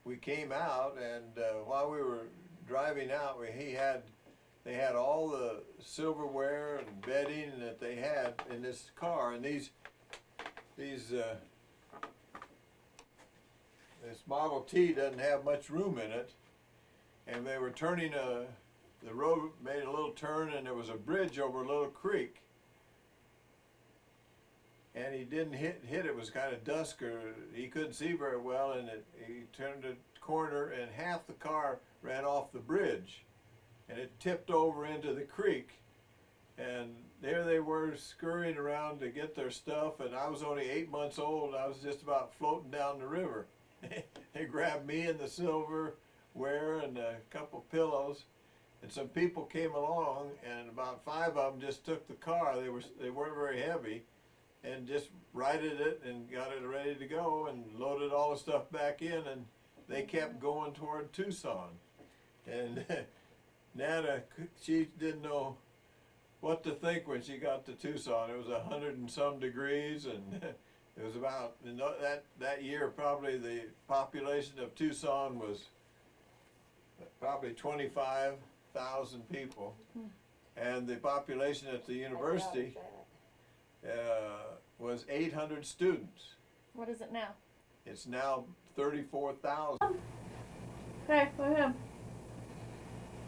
we came out, and while we were driving out, they had all the silverware and bedding that they had in this car, and this Model T doesn't have much room in it, and they were turning the road made a little turn, and there was a bridge over a little creek. And he didn't hit it. It was kind of dusk, or he couldn't see very well, and he turned a corner, and half the car ran off the bridge, and it tipped over into the creek. And there they were scurrying around to get their stuff, and I was only 8 months old. I was just about floating down the river. They grabbed me and the silverware and a couple pillows, and some people came along, and about 5 of them just took the car. They weren't very heavy, and just righted it and got it ready to go and loaded all the stuff back in, and they kept going toward Tucson. And Nana, she didn't know what to think when she got to Tucson. It was 100 and some degrees, and it was about, that year probably the population of Tucson was probably 25,000 people, and the population at the university was 800 students. What is it now? It's now 34,000. Hey, go ahead.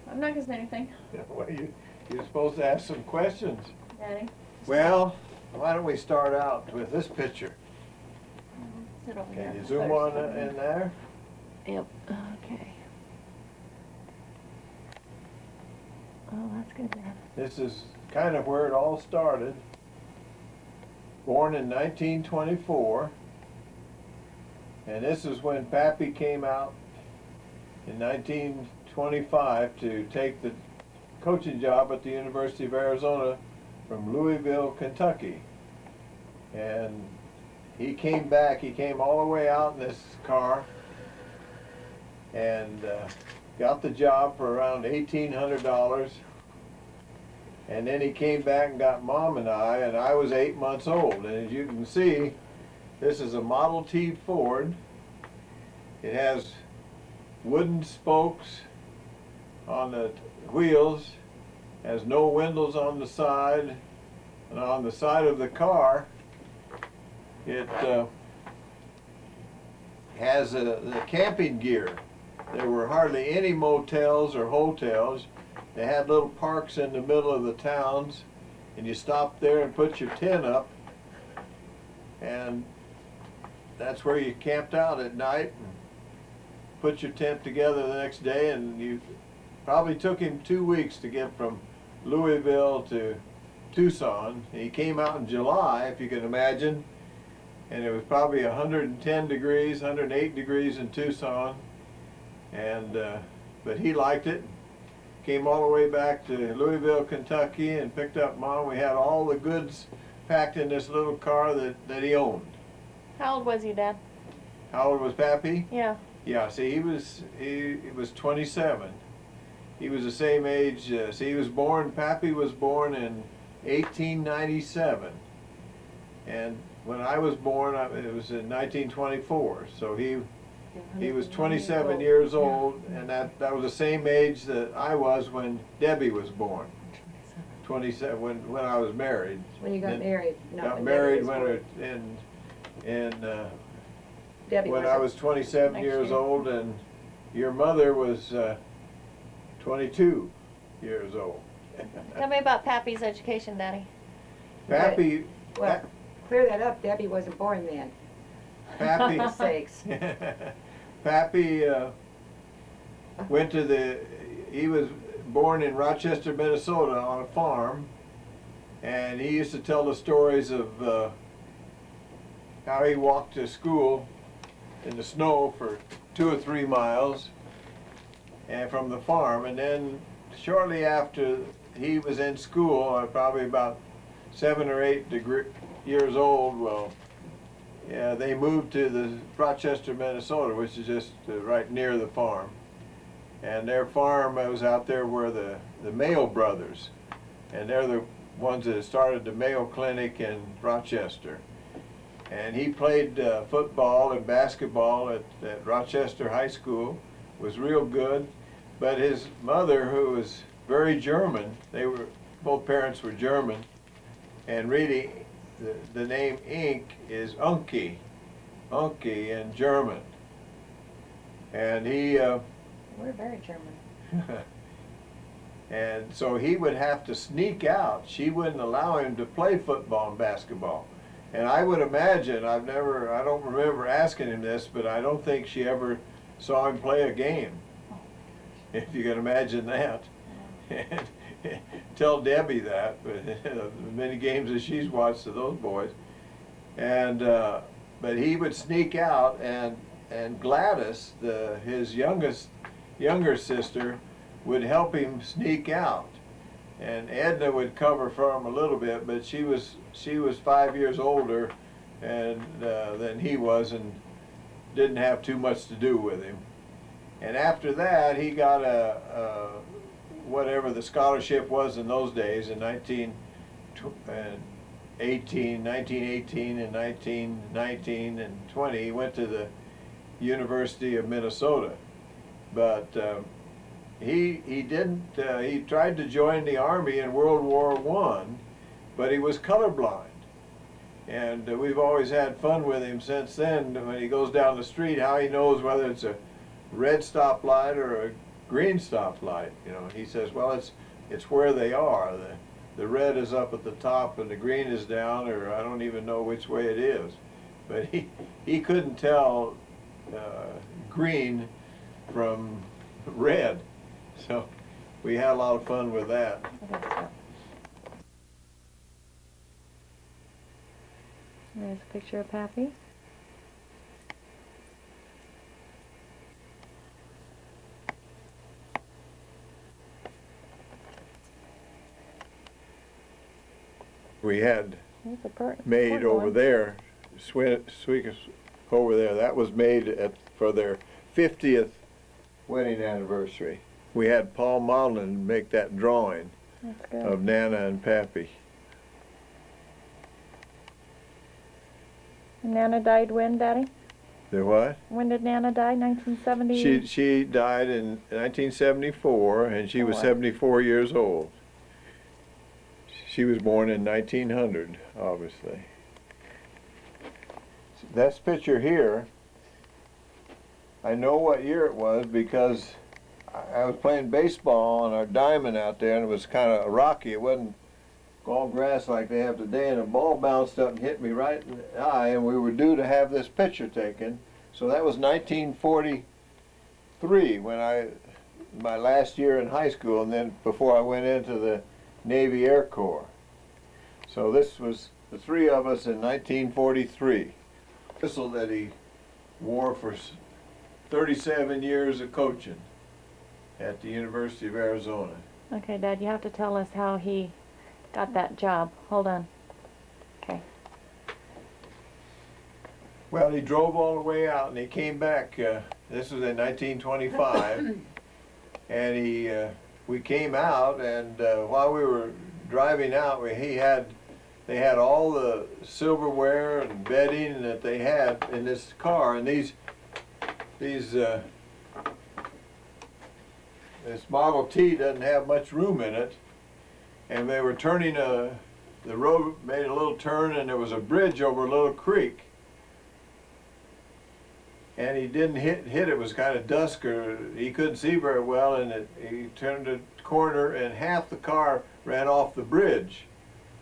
I'm not gonna say anything. Well, you're supposed to ask some questions. Daddy. Well, why don't we start out with this picture? Sit over there. Can you zoom on in there? Yep. Okay. Oh, that's good there. This is kind of where it all started. Born in 1924, and this is when Pappy came out in 1925 to take the coaching job at the University of Arizona from Louisville, Kentucky. And he came back, he came all the way out in this car and got the job for around $1,800. And then he came back and got Mom and I was 8 months old. And as you can see, this is a Model T Ford. It has wooden spokes on the wheels, has no windows on the side, and on the side of the car, it has the camping gear. There were hardly any motels or hotels. They had little parks in the middle of the towns, and you stopped there and put your tent up, and that's where you camped out at night and put your tent together the next day. And you probably took him 2 weeks to get from Louisville to Tucson. He came out in July, if you can imagine, and it was probably 110 degrees, 108 degrees in Tucson, and but he liked it. Came all the way back to Louisville, Kentucky, and picked up Mom. We had all the goods packed in this little car that he owned. How old was you, Dad? How old was Pappy? Yeah. Yeah, see, he was 27. He was the same age. See, Pappy was born in 1897, and when I was born, it was in 1924. So he was 27 years old, and that was the same age that I was when Debbie was born. 27 when I was married. When you got married. Got married when I was 27 years old, and your mother was 22 years old. Tell me about Pappy's education, Daddy. Pappy. Well, clear that up. Debbie wasn't born then. Pappy. For sakes. Pappy he was born in Rochester, Minnesota on a farm, and he used to tell the stories of how he walked to school in the snow for 2 or 3 miles and from the farm, and then shortly after he was in school, probably about 7 or 8 years old, well, yeah, they moved to the Rochester, Minnesota, which is just right near the farm. And their farm was out there where the Mayo brothers, and they're the ones that started the Mayo Clinic in Rochester. And he played football and basketball at Rochester High School, was real good. But his mother, who was very German, both parents were German, and really the name Enke is Enke in German. And he We're very German. and so he would have to sneak out. She wouldn't allow him to play football and basketball. And I would imagine, I don't remember asking him this, but I don't think she ever saw him play a game, if you can imagine that. And tell Debbie that, but many games that she's watched of those boys. And but he would sneak out, and Gladys, his younger sister, would help him sneak out. And Edna would cover for him a little bit, but she was 5 years older than he was, and didn't have too much to do with him. And after that, he got whatever the scholarship was in those days, in 1918 and 1919 and 20, he went to the University of Minnesota. But he tried to join the Army in World War I, but he was colorblind. And we've always had fun with him since then. When he goes down the street, how he knows whether it's a red stoplight or a green stoplight. You know, he says, well, it's where they are. The red is up at the top and the green is down, or I don't even know which way it is. But he couldn't tell green from red. So we had a lot of fun with that. There's a picture of Pappy. We had There's a made over there, over there, that was made for their 50th wedding anniversary. We had Paul Modlin make that drawing of Nana and Pappy. Nana died when, Daddy? The what? When did Nana die? 1970? She died in 1974, and she was 74 years old. She was born in 1900, obviously. This picture here, I know what year it was because I was playing baseball on our diamond out there, and it was kind of rocky. It wasn't all grass like they have today, and a ball bounced up and hit me right in the eye, and we were due to have this picture taken. So that was 1943, my last year in high school, and then before I went into the Navy Air Corps. So this was the three of us in 1943. Whistle that he wore for 37 years of coaching at the University of Arizona. Okay, Dad, you have to tell us how he got that job. Hold on. Okay. Well, he drove all the way out, and he came back. This was in 1925, and we came out, and while we were driving out, they had all the silverware and bedding that they had in this car, and this Model T doesn't have much room in it, and they were turning the road made a little turn, and there was a bridge over a little creek. And he didn't hit it. It was kind of dusk, or he couldn't see very well, and he turned a corner, and half the car ran off the bridge,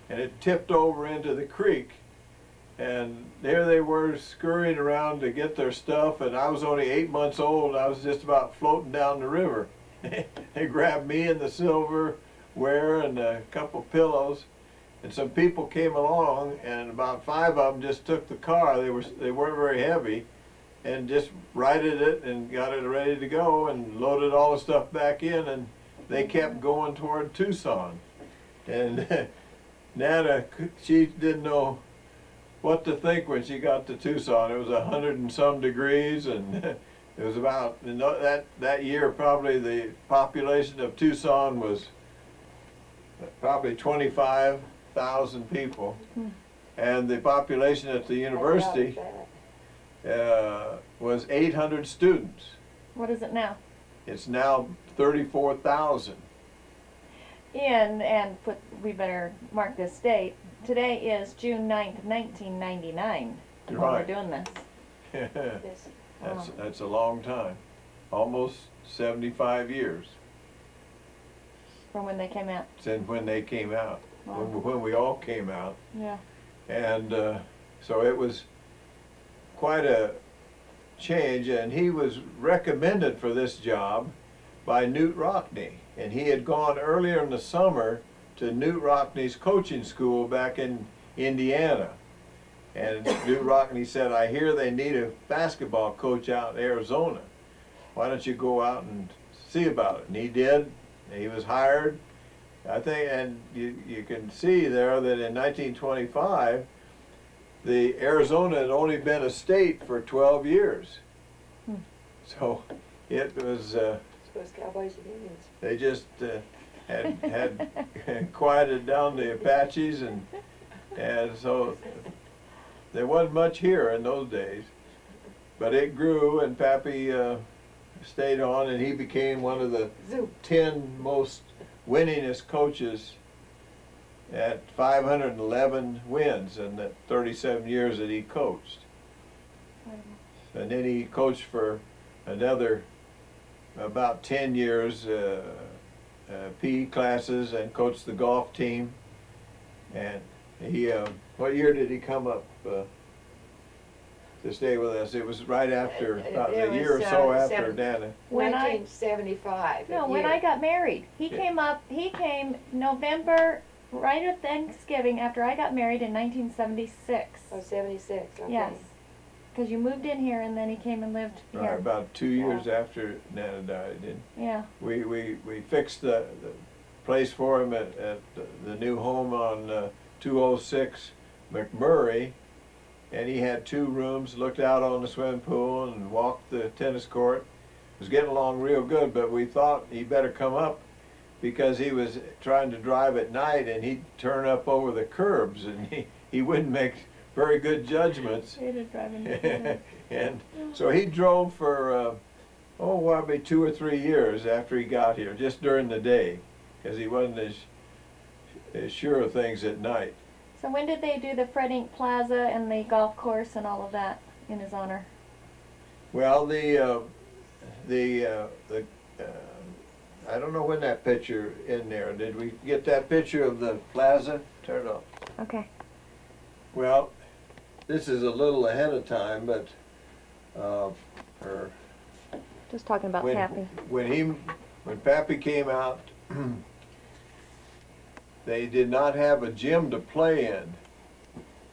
and it tipped over into the creek. And there they were scurrying around to get their stuff, and I was only 8 months old. I was just about floating down the river. They grabbed me and the silverware and a couple pillows, and some people came along, and about 5 of them just took the car. They weren't very heavy, and just righted it and got it ready to go and loaded all the stuff back in, and they kept going toward Tucson. And Nana, she didn't know what to think when she got to Tucson. It was 100 and some degrees, and it was about, that year probably the population of Tucson was probably 25,000 people. and the population at the university was 800 students. What is it now? It's now 34,000. And we better mark this date. Today is June 9th, 1999. When Right. we're doing this. That's a long time, almost 75 years From when they came out. since when they came out, Wow. when we all came out. Yeah. And so it was quite a change, and he was recommended for this job by Newt Rockne. And he had gone earlier in the summer to Newt Rockne's coaching school back in Indiana. And Newt Rockne said, I hear they need a basketball coach out in Arizona. Why don't you go out and see about it? And he did. He was hired. I think, and you can see there that in 1925, the Arizona had only been a state for 12 years. So it was, Cowboys and Indians. they just had quieted down the Apaches, and so there wasn't much here in those days. But it grew, and Pappy stayed on, and he became one of the 10 most winningest coaches at 511 wins in the 37 years that he coached. And then he coached for another about 10 years, PE classes, and coached the golf team. And he, what year did he come up to stay with us? It was right after, about a year or so after Dana. When 1975. No, when I got married. He came November, right at Thanksgiving, after I got married in 1976. Oh, 76, okay. Yes. Because you moved in here and then he came and lived Right, here. about 2 years after Nana died, didn't Yeah. we fixed the place for him at the new home on 206 McMurray, and he had 2 rooms, looked out on the swimming pool and walked the tennis court. Was getting along real good, but we thought he better come up because he was trying to drive at night and he'd turn up over the curbs, and he wouldn't make very good judgments. Hated driving. And so he drove for, probably 2 or 3 years after he got here, just during the day, because he wasn't as sure of things at night. So when did they do the Fred Inc. Plaza and the golf course and all of that in his honor? Well, I don't know when that picture in there. Did we get that picture of the plaza? Turn it off. Okay. Well, this is a little ahead of time, but Just talking about Pappy. when Pappy came out, they did not have a gym to play in.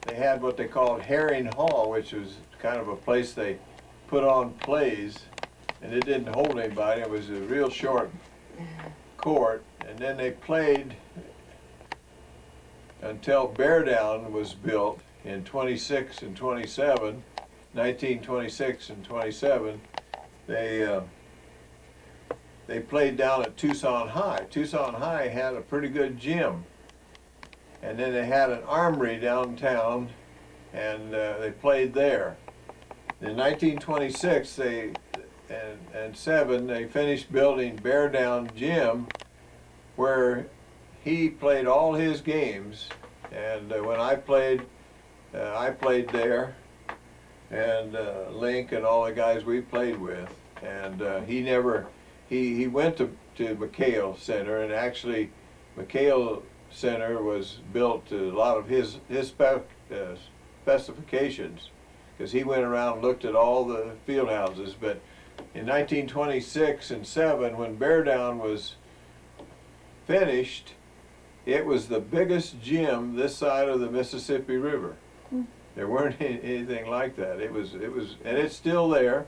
They had what they called Herring Hall, which was kind of a place they put on plays, and it didn't hold anybody. It was a real short court, and then they played until Bear Down was built in 26 and 27, 1926 and 27. They played down at Tucson High. Tucson High had a pretty good gym, and then they had an armory downtown, and they played there. In 1926 and 7, they finished building Bear Down Gym, where he played all his games, and when I played there, and Link and all the guys we played with, and he went to McHale Center, and actually McHale Center was built to a lot of his specifications, because he went around and looked at all the field houses. But in 1926 and 7, when Bear Down was finished, it was the biggest gym this side of the Mississippi River. There weren't anything like that. It was, and it's still there.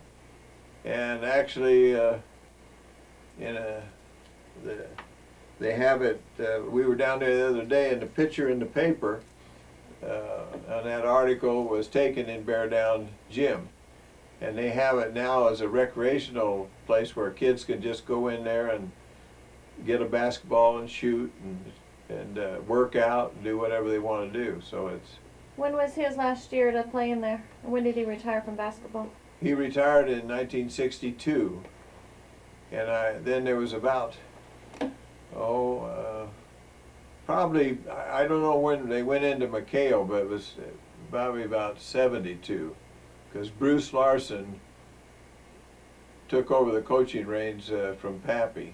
And actually, they have it. We were down there the other day, and the picture in the paper on that article was taken in Bear Down Gym, and they have it now as a recreational place where kids can just go in there and get a basketball and shoot and work out and do whatever they want to do. So When was his last year to play in there? When did he retire from basketball? He retired in 1962, and then there was about, probably, I don't know when they went into McHale, but it was probably about 72, because Bruce Larson took over the coaching reins from Pappy.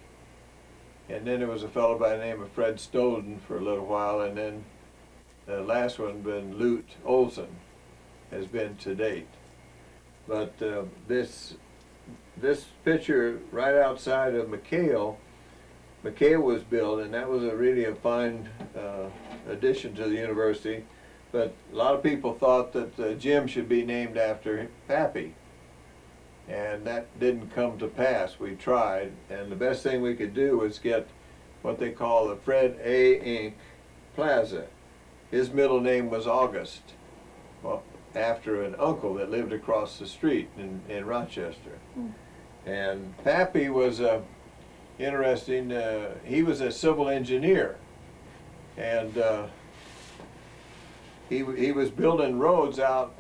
And then there was a fellow by the name of Fred Stolden for a little while, and then the last one been Lute Olson, has been to date. But this picture right outside of McHale was built, and that was really a fine addition to the university. But a lot of people thought that the gym should be named after Pappy, and that didn't come to pass. We tried, and the best thing we could do was get what they call the Fred A. Enke Plaza. His middle name was August, well, after an uncle that lived across the street in Rochester. And Pappy was interesting. He was a civil engineer, and he was building roads out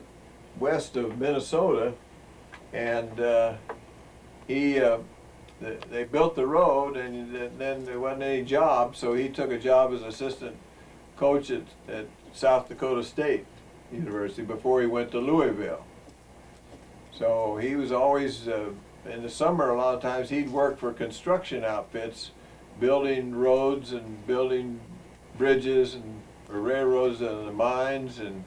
west of Minnesota, and they built the road, and then there wasn't any job, so he took a job as assistant coach at South Dakota State University before he went to Louisville. So he was always, in the summer a lot of times he'd work for construction outfits, building roads and building bridges and railroads and the mines, and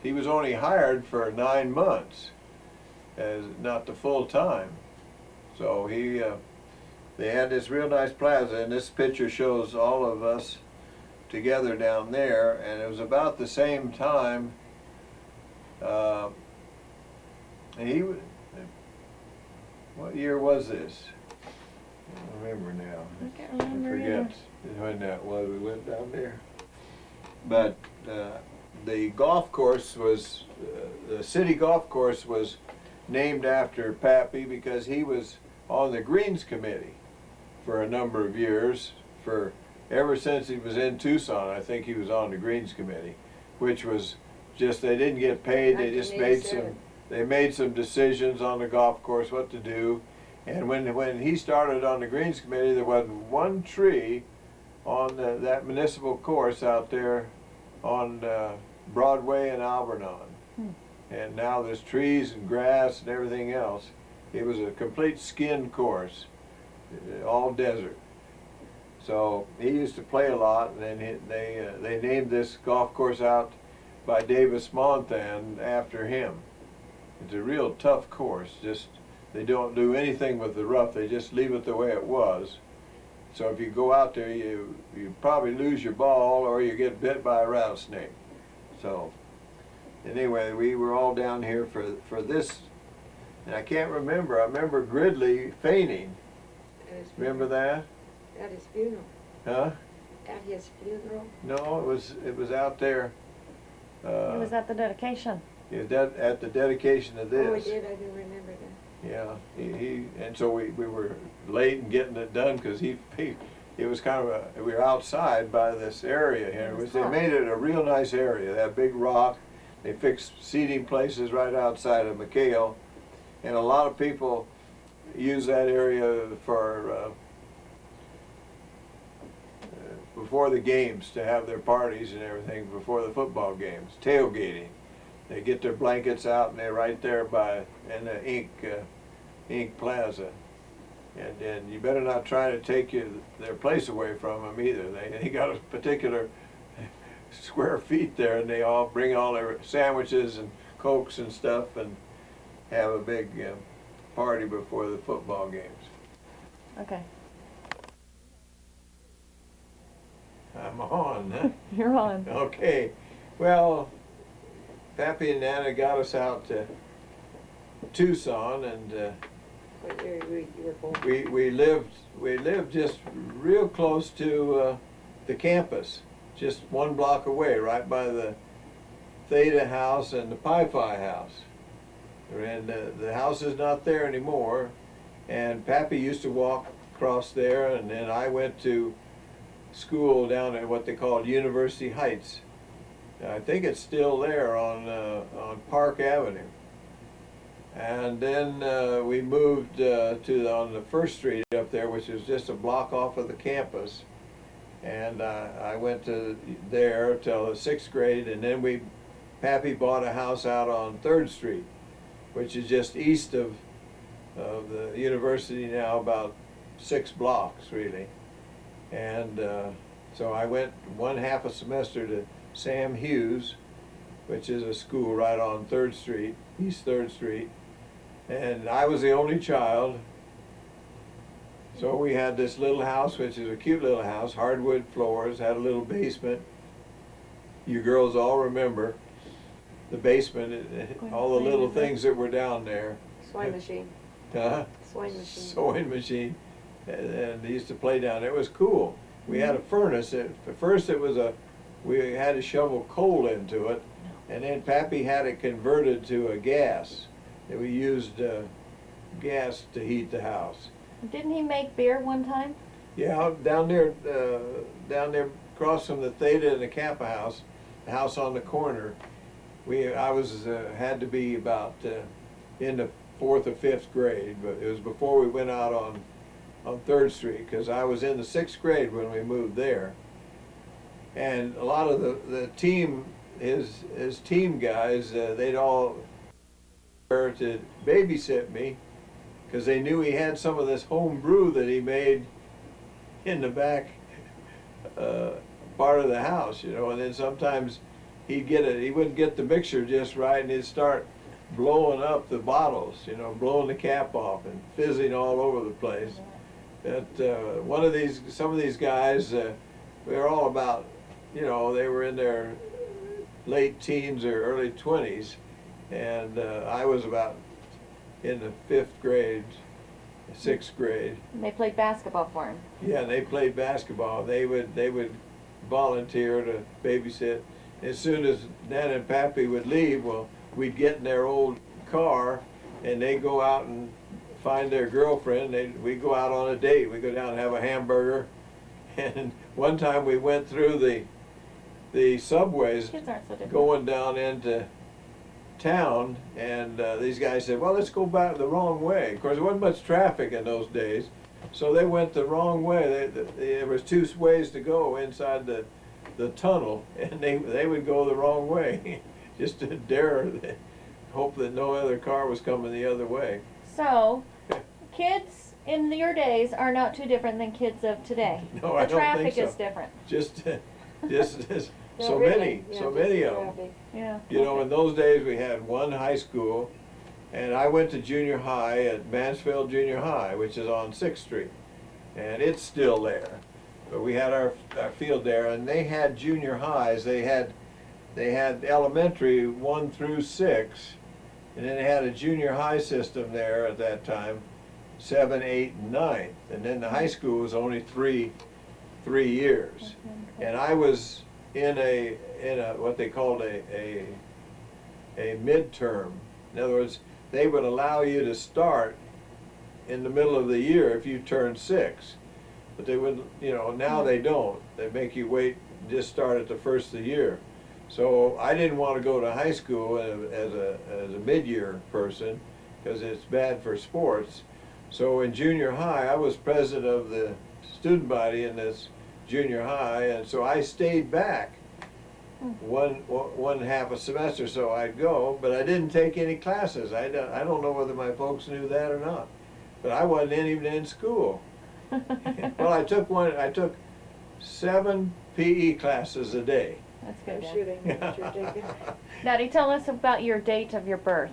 he was only hired for 9 months, as not the full time. So they had this real nice plaza, and this picture shows all of us together down there, and it was about the same time. And what year was this? I don't remember now. I can't remember I forget when that was. We went down there. But the golf course was, the city golf course was named after Pappy because he was on the Greens Committee for a number of years. Ever since he was in Tucson, I think he was on the Greens Committee, which was just, they didn't get paid, they just made some decisions on the golf course what to do. And when he started on the Greens Committee, there wasn't one tree on that municipal course out there on Broadway and Alvernon. And now there's trees and grass and everything else. It was a complete skin course, all desert. So he used to play a lot, and then they named this golf course out by Davis Monthan after him. It's a real tough course. Just they don't do anything with the rough. They just leave it the way it was. So if you go out there, you probably lose your ball or you get bit by a rattlesnake. So anyway, we were all down here for this, and I can't remember. I remember Gridley fainting. Remember that? At his funeral. Huh? At his funeral? No, it was out there. It was at the dedication. Yeah, at the dedication of this. Oh, we did. I do remember that. Yeah, and so we were late in getting it done because it was kind of we were outside by this area here. They made it a real nice area. That big rock. They fixed seating places right outside of McHale, and a lot of people use that area for before the games, to have their parties and everything before the football games, tailgating. They get their blankets out and they're right there in the Enke Plaza. And you better not try to take their place away from them either. They got a particular square feet there, and they all bring all their sandwiches and Cokes and stuff and have a big party before the football games. Okay. I'm on, huh? You're on. Okay. Well, Pappy and Nana got us out to Tucson, and What year you were born? we lived just real close to the campus, just 1 block away, right by the Theta house and the Pi-Phi house. And the house is not there anymore, and Pappy used to walk across there, and then I went to school down at what they called University Heights, I think it's still there on Park Avenue. And then we moved on the First Street up there, which is just a block off of the campus. And I went to there till the 6th grade, and then Pappy bought a house out on 3rd Street, which is just east of the university now, about 6 blocks really. And so I went 1/2 a semester to Sam Hughes, which is a school right on 3rd Street, East 3rd Street. And I was the only child. So we had this little house, which is a cute little house, hardwood floors, had a little basement. You girls all remember the basement, all the little things that were down there. Sewing machine. Huh? Sewing machine. Sewing machine. And they used to play down there. It was cool. We had a furnace. At first we had to shovel coal into it, and then Pappy had it converted to a gas. And we used gas to heat the house. Didn't he make beer one time? Yeah, down there across from the Theta and the Kappa house, the house on the corner. I was had to be about in the 4th or 5th grade, but it was before we went out on 3rd Street, because I was in the 6th grade when we moved there. And a lot of the team, his team guys, they'd all to babysit me, because they knew he had some of this home brew that he made in the back part of the house, you know. And then sometimes he wouldn't get the mixture just right, and he'd start blowing up the bottles, you know, blowing the cap off and fizzing all over the place. Some of these guys, they were all about, you know, they were in their late teens or early 20s, and I was about in the 5th grade, 6th grade. And they played basketball for him. Yeah, they played basketball. They would volunteer to babysit. As soon as Dad and Pappy would leave, well, we'd get in their old car, and they'd go out and find their girlfriend. We'd go out on a date. We'd go down and have a hamburger. And one time we went through the subways Kids aren't so different. going down into town, and these guys said, well, let's go back the wrong way. Of course, there wasn't much traffic in those days, so they went the wrong way. There was 2 ways to go inside the tunnel, and they would go the wrong way just to dare hope that no other car was coming the other way. So, kids in your days are not too different than kids of today. No, I don't think so. The traffic is different. Just so really, many just of them. traffic. Yeah. You know, in those days we had one high school, and I went to junior high at Mansfield Junior High, which is on 6th Street, and it's still there. But we had our field there, and they had junior highs. They had elementary 1 through 6, and then they had a junior high system there at that time, 7, 8, and 9, and then the high school was only three years. And I was in a what they called a midterm. In other words, they would allow you to start in the middle of the year if you turned 6, but they would, you know, now they don't. They make you wait, just start at the first of the year. So I didn't want to go to high school as a mid-year person, because it's bad for sports. So in junior high, I was president of the student body in this junior high, and so I stayed back one half a semester, so I'd go, but I didn't take any classes. I don't know whether my folks knew that or not, but I wasn't even in school. Well, I took 7 PE classes a day. That's good. No Dad. shooting. What you're taking. Daddy, tell us about your date of your birth.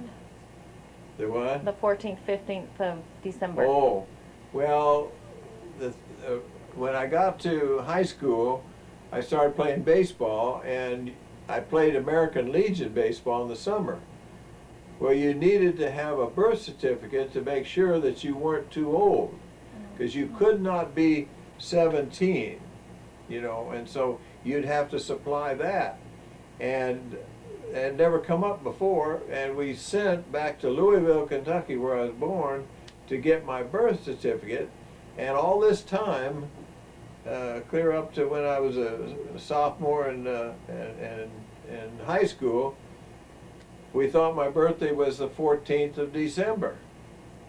The what? The 14th, 15th of December. Oh, well, when I got to high school, I started playing baseball, and I played American Legion baseball in the summer. Well, you needed to have a birth certificate to make sure that you weren't too old, because you could not be 17, you know, and so you'd have to supply that. And it had never come up before, and we sent back to Louisville, Kentucky, where I was born, to get my birth certificate. And all this time, clear up to when I was a sophomore and in high school, we thought my birthday was the 14th of December.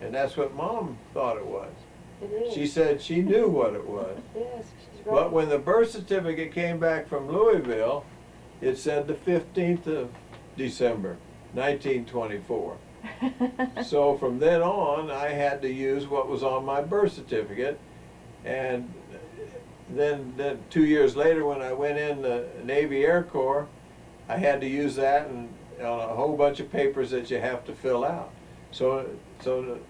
And that's what Mom thought it was. It is. She said she knew what it was. Yes, she's right. But when the birth certificate came back from Louisville, it said the 15th of December, 1924. So from then on, I had to use what was on my birth certificate. And then 2 years later, when I went in the Navy Air Corps, I had to use that and on a whole bunch of papers that you have to fill out. So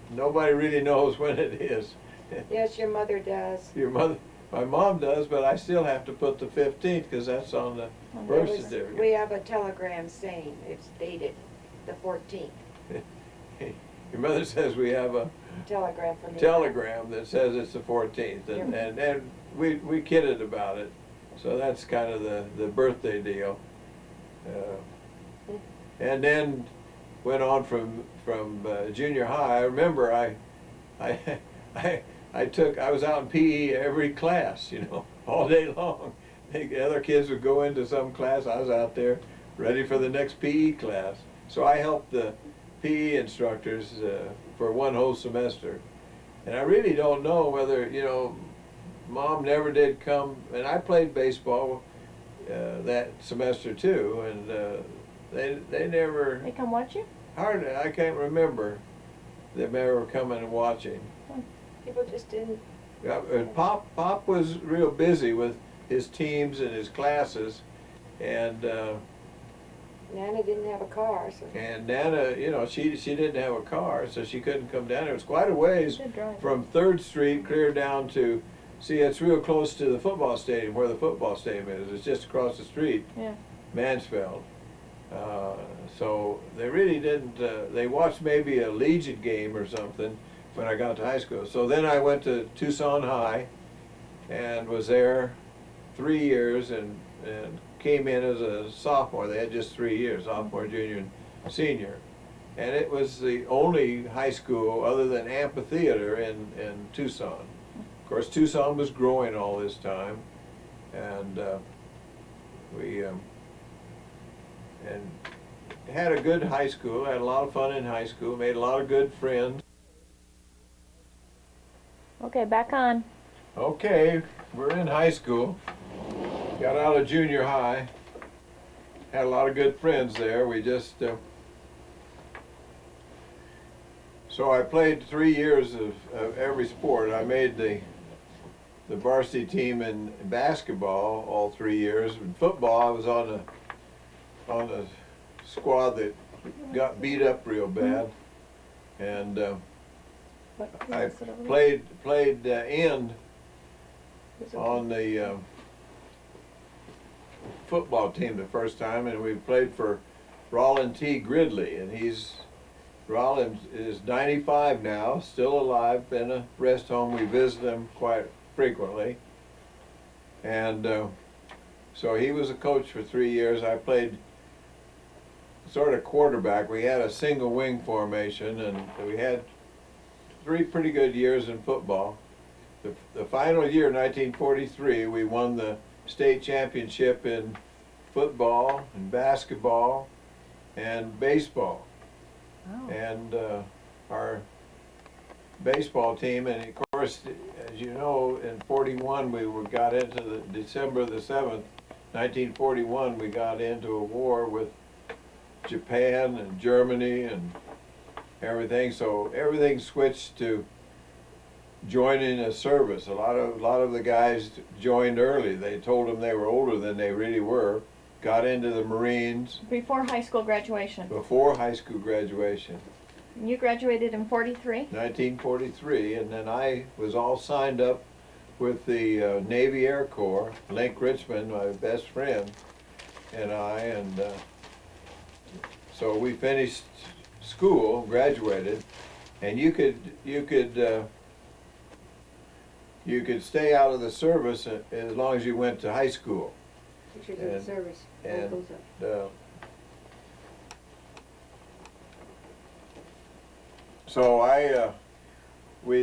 nobody really knows when it is. Yes, your mother does. Your mother, my mom does, but I still have to put the 15th because that's on the birth certificate. We have a telegram saying it's dated the 14th. Your mother says we have a Telegram from the telegram that says it's the 14th, and we kidded about it. So that's kind of the birthday deal. And then went on from junior high. I remember I was out in PE every class, you know, all day long. The other kids would go into some class. I was out there ready for the next PE class. So I helped the PE instructors for one whole semester. And I really don't know whether, you know, Mom never did come, and I played baseball that semester too, and they never, They come watch you? hardly, I can't remember them ever coming and watching. People just didn't. Yeah, and Pop was real busy with his teams and his classes, and Nana didn't have a car, so. and Nana, you know, she didn't have a car, so she couldn't come down. It was quite a ways Good drive. from 3rd Street clear down to, see, it's real close to the football stadium, where the football stadium is. It's just across the street, Yeah. Mansfield. So they really didn't, they watched maybe a Legion game or something when I got to high school. So then I went to Tucson High and was there 3 years and came in as a sophomore. They had just 3 years, sophomore, junior, and senior. And it was the only high school other than amphitheater in Tucson. Of course, Tucson was growing all this time, and we had a good high school, had a lot of fun in high school, made a lot of good friends. Okay, back on. Okay, we're in high school. Got out of junior high. Had a lot of good friends there. We just so I played 3 years of every sport. I made the varsity team in basketball all 3 years. In football, I was on the squad that got beat up real bad, and I played end on the football team the first time, and we played for Roland T. Gridley, and Roland is 95 now, still alive, in a rest home. We visit him quite frequently, and so he was a coach for 3 years. I played sort of quarterback. We had a single wing formation, and we had 3 pretty good years in football. The final year, 1943, we won the state championship in football and basketball and baseball. Oh. And our baseball team, and of course, as you know, in 41 got into December the 7th, 1941, we got into a war with Japan and Germany and everything. So everything switched to joining a service. A lot of the guys joined early. They told them they were older than they really were. Got into the Marines Before high school graduation. before high school graduation, You graduated in 43? 1943, and then I was all signed up with the Navy Air Corps. Link Richmond, my best friend, and I, and so we finished school, graduated, and you could stay out of the service as long as you went to high school. Pictures of the service. And Hold those up. so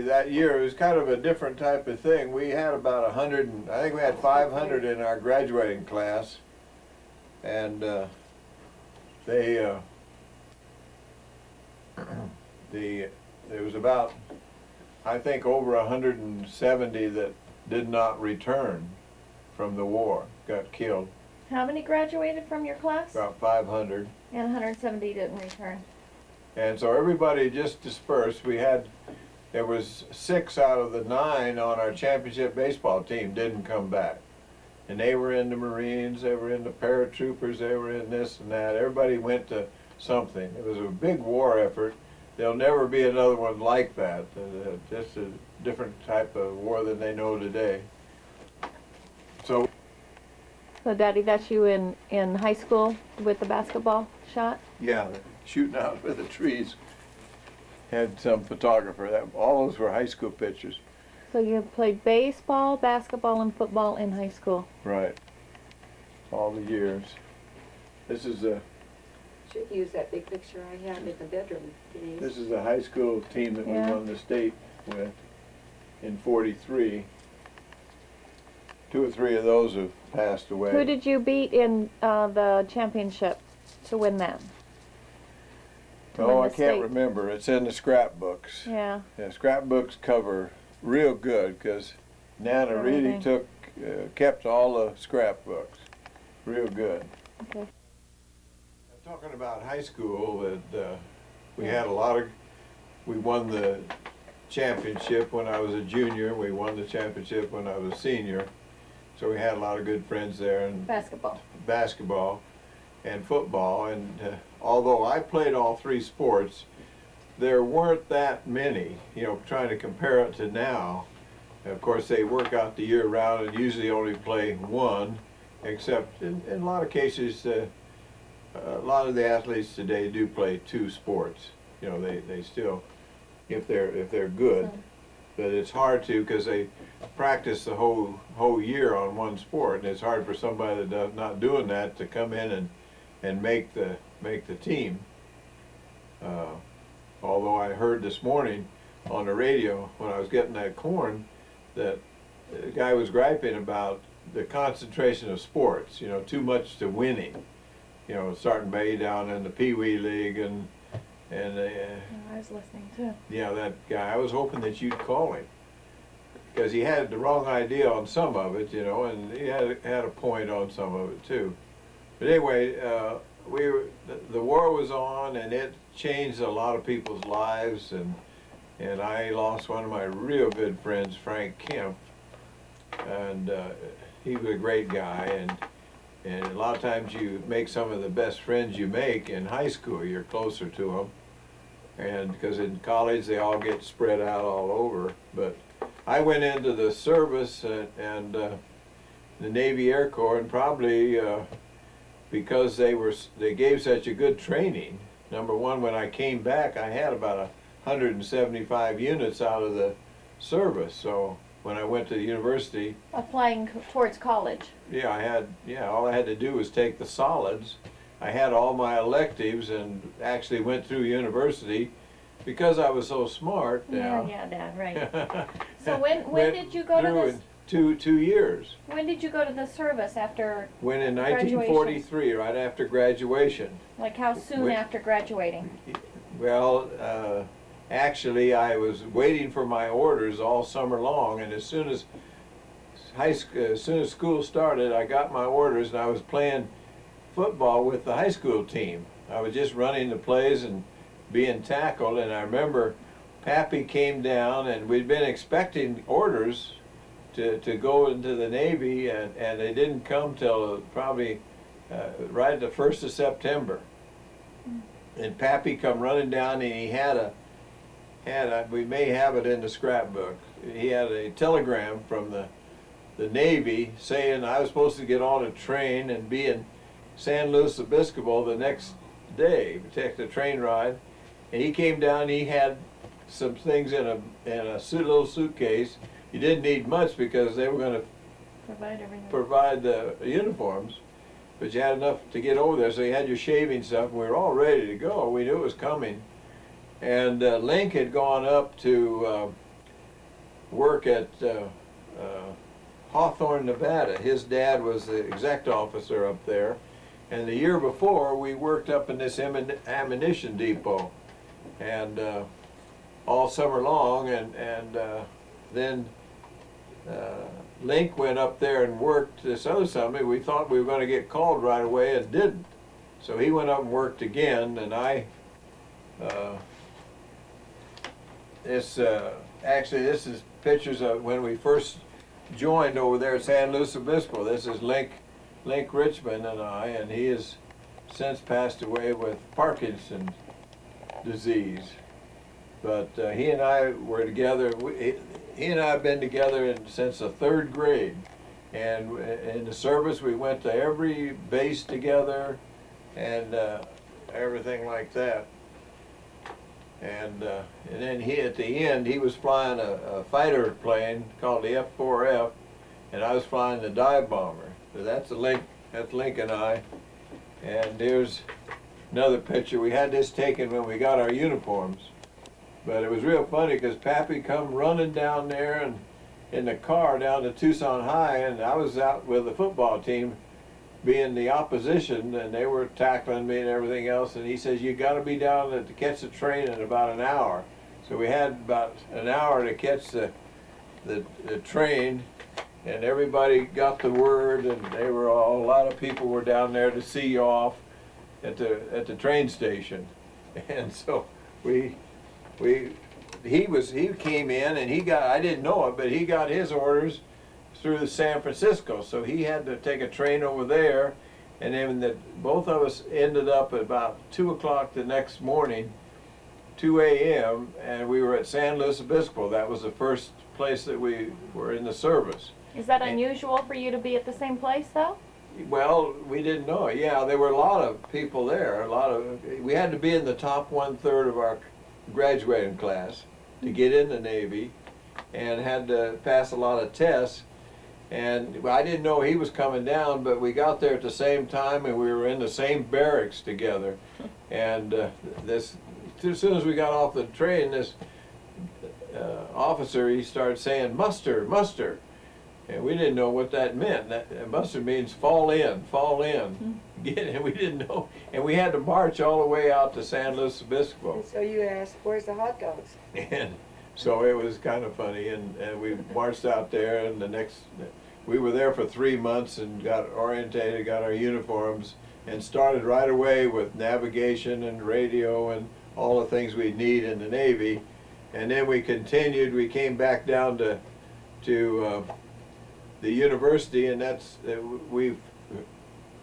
that year, it was kind of a different type of thing. We had about 100, I think we had 500 in our graduating class, and they there was about, I think, over 170 that did not return from the war, got killed. How many graduated from your class? About 500. And 170 didn't return. And so everybody just dispersed. There was 6 out of the 9 on our championship baseball team didn't come back. And they were in the Marines, they were in the paratroopers, they were in this and that. Everybody went to something. It was a big war effort. There'll never be another one like that. Just a different type of war than they know today. So Daddy, that's you in high school with the basketball shot? yeah, shooting out with the trees. Had some photographer. All those were high school pictures. So you played baseball, basketball, and football in high school? Right. All the years. This is a Should use that big picture I have in the bedroom, Denise. This is the high school team that Yeah. we won the state with in '43. 2 or 3 of those have passed away. Who did you beat in the championship to win that? To win Oh, I the can't state? remember. It's in the scrapbooks. Yeah. Yeah, scrapbooks cover real good because Nana really Everything. kept all the scrapbooks. Real good. Okay. Talking about high school, that we had a lot of, we won the championship when I was a junior, we won the championship when I was a senior, so we had a lot of good friends there, and basketball and football, and although I played all 3 sports, there weren't that many, trying to compare it to now. Of course, they work out the year round and usually only play 1, except in a lot of cases, a lot of the athletes today do play 2 sports. They still, if they're good, but it's hard to because they practice the whole year on 1 sport, and it's hard for somebody that's not doing that to come in and make the team. Although I heard this morning on the radio when I was getting that corn that the guy was griping about the concentration of sports. Too much to winning. Starting way down in the Pee Wee League and I was listening too. yeah, that guy. I was hoping that you'd call him because he had the wrong idea on some of it, and he had a point on some of it too. But anyway, the war was on, and it changed a lot of people's lives, and I lost one of my real good friends, Frank Kemp, and he was a great guy, and a lot of times you make some of the best friends you make in high school. You're closer to them. And because in college they all get spread out all over. But I went into the service and the Navy Air Corps, and probably because they gave such a good training. Number one, when I came back, I had about 175 units out of the service. So when I went to the university, Applying towards college. all I had to do was take the solids. I had all my electives and actually went through university because I was so smart. Yeah, Dad, right. So when did you go to this? In 2 years. When did you go to the service after? When in Graduation. 1943, right after graduation. Like how soon When- after graduating? Well, actually, I was waiting for my orders all summer long, and as soon as school started, I got my orders, and I was playing football with the high school team. I was just running the plays and being tackled, and I remember Pappy came down, and we'd been expecting orders to go into the Navy, and they didn't come till probably right the 1st of September. And Pappy come running down, and he had a, we may have it in the scrapbook, he had a telegram from the Navy saying I was supposed to get on a train and be in San Luis Obispo the next day, take the train ride. And he came down, he had some things in a little suitcase. You didn't need much because they were going to Provide everything. provide the uniforms, but you had enough to get over there, so you had your shaving stuff, and we were all ready to go. We knew it was coming. And Link had gone up to work at Hawthorne, Nevada. His dad was the exec officer up there, And the year before, we worked up in this ammunition depot, and all summer long, and then Link went up there and worked this other summer. We thought we were going to get called right away, and didn't. So he went up and worked again, and I, actually this is pictures of when we first joined over there at San Luis Obispo. This is Link Richmond and I, and he has since passed away with Parkinson's disease. But he and I were together. He and I have been together since the 3rd grade. And in the service, we went to every base together and everything like that. And then at the end, he was flying a fighter plane called the F-4F, and I was flying the dive bomber. So that's Link and I. And there's another picture. We had this taken when we got our uniforms. But it was real funny because Pappy come running down there and in the car down to Tucson High, and I was out with the football team being the opposition, and they were tackling me and everything else, and he says, you got to be down to catch the train in about an hour. So we had about an hour to catch the train, and everybody got the word, and a lot of people were down there to see you off at the train station. And so he came in, and I didn't know it, but he got his orders through San Francisco, so he had to take a train over there, and then both of us ended up at about 2 o'clock the next morning, 2 a.m., and we were at San Luis Obispo. That was the first place that we were in the service. Is that unusual for you to be at the same place, though? Well, we didn't know it. Yeah, there were a lot of people there. We had to be in the top 1/3 of our graduating class to get in the Navy, and had to pass a lot of tests. And I didn't know he was coming down, but we got there at the same time, and we were in the same barracks together. And as soon as we got off the train, this officer, he started saying, "Muster, muster." And we didn't know what that meant. Muster means fall in, fall in. And we didn't know. And we had to march all the way out to San Luis Obispo. And so you asked, where's the hot dogs? And so it was kind of funny. And we marched out there, and we were there for 3 months and got orientated, got our uniforms, and started right away with navigation and radio and all the things we need in the Navy. And then we continued. We came back down to the university, and we've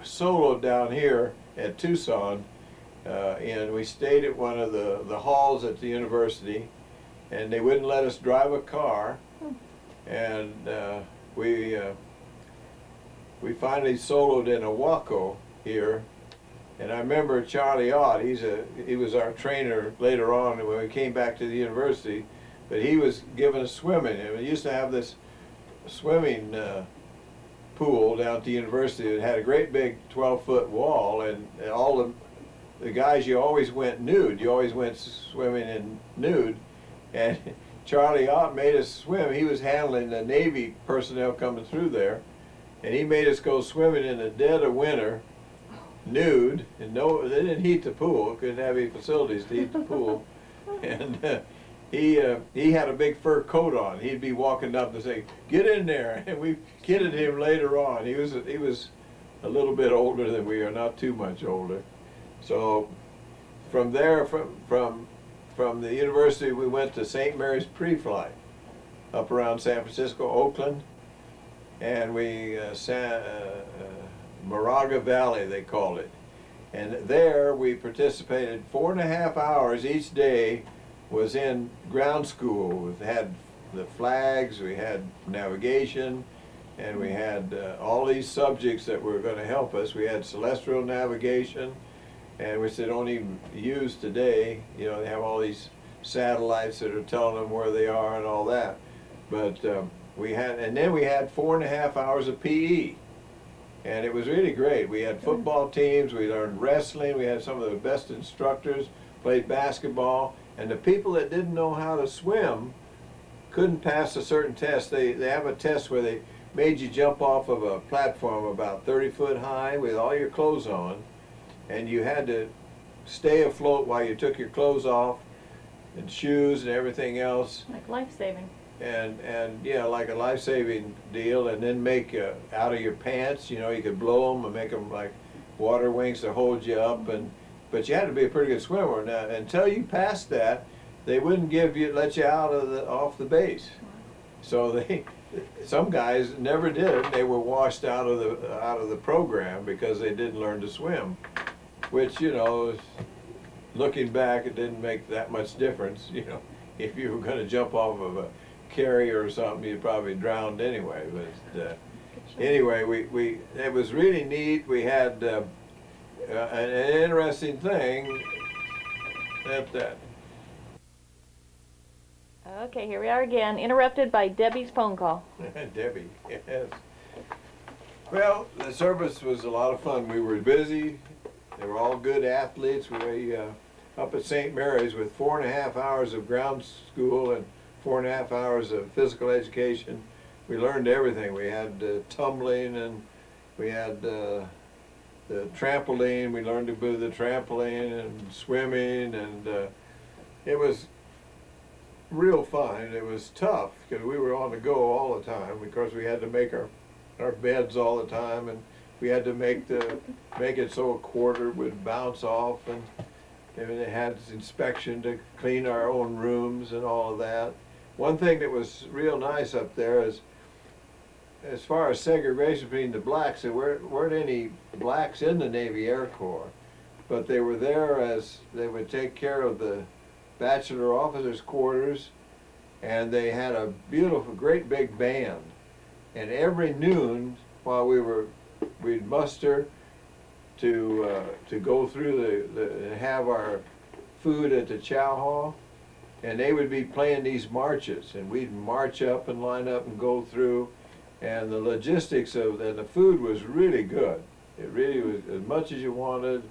soloed down here at Tucson, and we stayed at one of the halls at the university, and they wouldn't let us drive a car, and we finally soloed in Oahu here. And I remember Charlie Ott, he was our trainer later on when we came back to the university, but he was giving us swimming, and we used to have this swimming pool down at the university. It had a great big 12-foot wall, and all the guys, you always went nude. You always went swimming in nude, and Charlie Ott made us swim. He was handling the Navy personnel coming through there, and he made us go swimming in the dead of winter, nude, and they didn't heat the pool. Couldn't have any facilities to heat the pool, and he had a big fur coat on. He'd be walking up and say, "Get in there," and we kidded him later on. He was a little bit older than we are, not too much older. So from there, from the university, we went to St. Mary's Pre-Flight up around San Francisco, Oakland, and we Moraga Valley, they called it. And there we participated 4.5 hours each day. Was in ground school. We had the flags, we had navigation, and we had all these subjects that were going to help us. We had celestial navigation, and which they don't even use today. You know, they have all these satellites that are telling them where they are and all that. But then we had 4.5 hours of PE, and it was really great. We had football teams, we learned wrestling, we had some of the best instructors, played basketball. And the people that didn't know how to swim couldn't pass a certain test. They have a test where they made you jump off of a platform about 30 foot high with all your clothes on, and you had to stay afloat while you took your clothes off and shoes and everything else. Like life-saving. And yeah, like a life-saving deal, and then make out of your pants, you know, you could blow them and make them like water wings to hold you up, but you had to be a pretty good swimmer. Now, until you passed that, they wouldn't let you off the base. So some guys never did it. They were washed out of the program because they didn't learn to swim, which, you know, looking back, it didn't make that much difference. You know, if you were going to jump off of a carrier or something, you'd probably drowned anyway. But anyway, it was really neat. We had an interesting thing at that. Okay, here we are again, interrupted by Debbie's phone call. Debbie, yes. Well, the service was a lot of fun. We were busy. They were all good athletes. We up at St. Mary's with 4.5 hours of ground school and 4.5 hours of physical education. We learned everything. We had tumbling, and we had the trampoline. We learned to do the trampoline and swimming, and it was real fun. It was tough because we were on the go all the time because we had to make our beds all the time, and we had to make it so a quarter would bounce off, and they had inspection to clean our own rooms and all of that. One thing that was real nice up there is, as far as segregation between the blacks, there weren't any blacks in the Navy Air Corps, but they were there as they would take care of the bachelor officers' quarters, and they had a beautiful, great big band. And every noon, while we'd muster to go through have our food at the chow hall, and they would be playing these marches, and we'd march up and line up and go through, and the logistics of the food was really good. It really was as much as you wanted,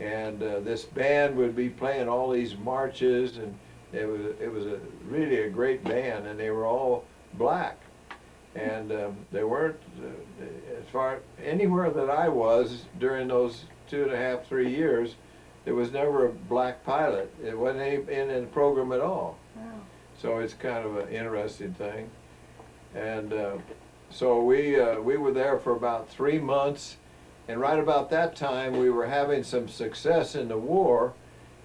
and this band would be playing all these marches, and it was really a great band, and they were all black, and they weren't as far anywhere that I was during those 2.5, 3 years. There was never a black pilot. It wasn't in the program at all. Wow. So it's kind of an interesting thing. And so we were there for about 3 months, and right about that time we were having some success in the war,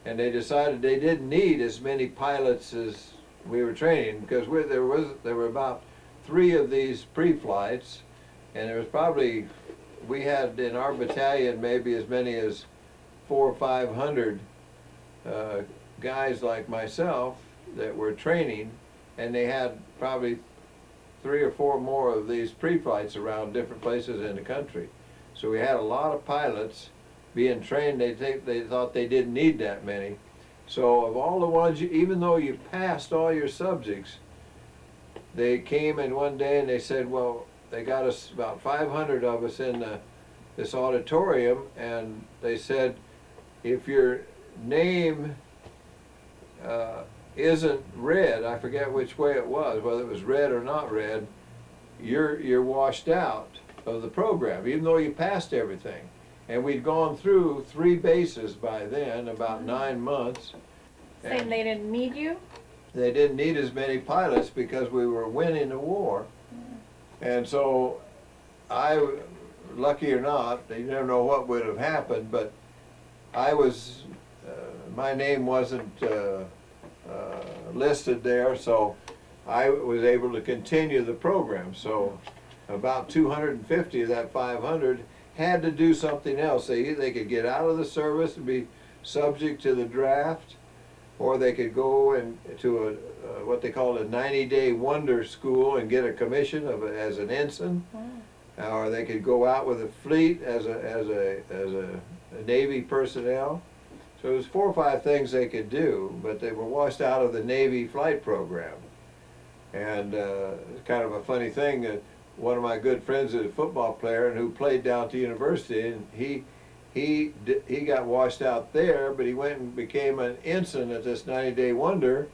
and they decided they didn't need as many pilots as we were training, because there were about 3 of these pre-flights, and there was probably, we had in our battalion maybe as many as 400 or 500 guys like myself that were training, and they had probably 3 or 4 more of these pre-flights around different places in the country. So we had a lot of pilots being trained. They thought they didn't need that many. So of all the ones, even though you passed all your subjects, they came in one day and they said, well, they got us about 500 of us in this auditorium, and they said, if your name isn't read, I forget which way it was, whether it was read or not read, you're washed out of the program, even though you passed everything. And we'd gone through 3 bases by then, about 9 months. Saying they didn't need you? They didn't need as many pilots because we were winning the war. And so lucky or not, you never know what would have happened, but I was, my name wasn't listed there, so I was able to continue the program. So about 250 of that 500 had to do something else. They could get out of the service and be subject to the draft, or they could go to what they called a 90-day wonder school and get a commission as an ensign. Wow. Or they could go out with a fleet as a Navy personnel. So it was 4 or 5 things they could do, but they were washed out of the Navy flight program. And it's kind of a funny thing that one of my good friends is a football player and who played down at the university, and he got washed out there, but he went and became an ensign at this 90-day wonder,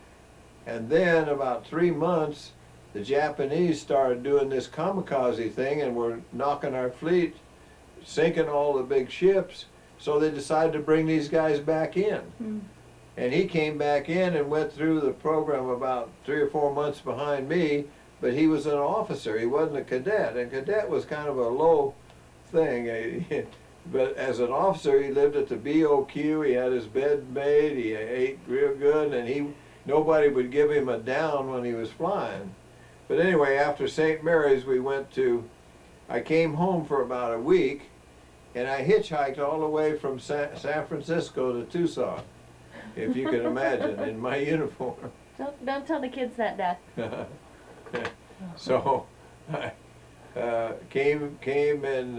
and then about 3 months the Japanese started doing this kamikaze thing and were knocking our fleet, sinking all the big ships. So they decided to bring these guys back in. And he came back in and went through the program about 3 or 4 months behind me, but he was an officer, he wasn't a cadet, and cadet was kind of a low thing. But as an officer, he lived at the BOQ, he had his bed made, he ate real good, and nobody would give him a down when he was flying. But anyway, after St. Mary's, I came home for about a week, and I hitchhiked all the way from San Francisco to Tucson, if you can imagine, in my uniform. Don't tell the kids that, Dad. So I came and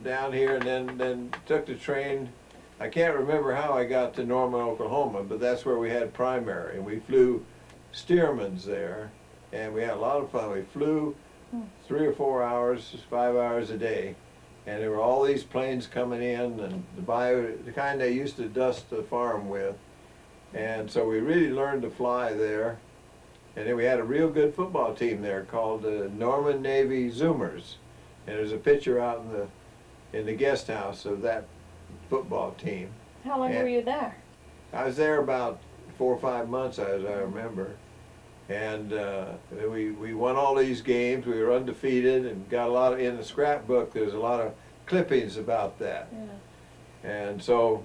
down here, and then took the train. I can't remember how I got to Norman, Oklahoma, but that's where we had primary, and we flew Stearman's there, and we had a lot of fun. We flew 3 or 4 hours, 5 hours a day, and there were all these planes coming in, and the kind they used to dust the farm with. And so we really learned to fly there. And then we had a real good football team there called the Norman Navy Zoomers. And there's a picture out in the guest house of that football team. How long were you there? I was there about 4 or 5 months, as I remember. And we won all these games. We were undefeated and got a lot of, in the scrapbook, there's a lot of clippings about that. Yeah. And so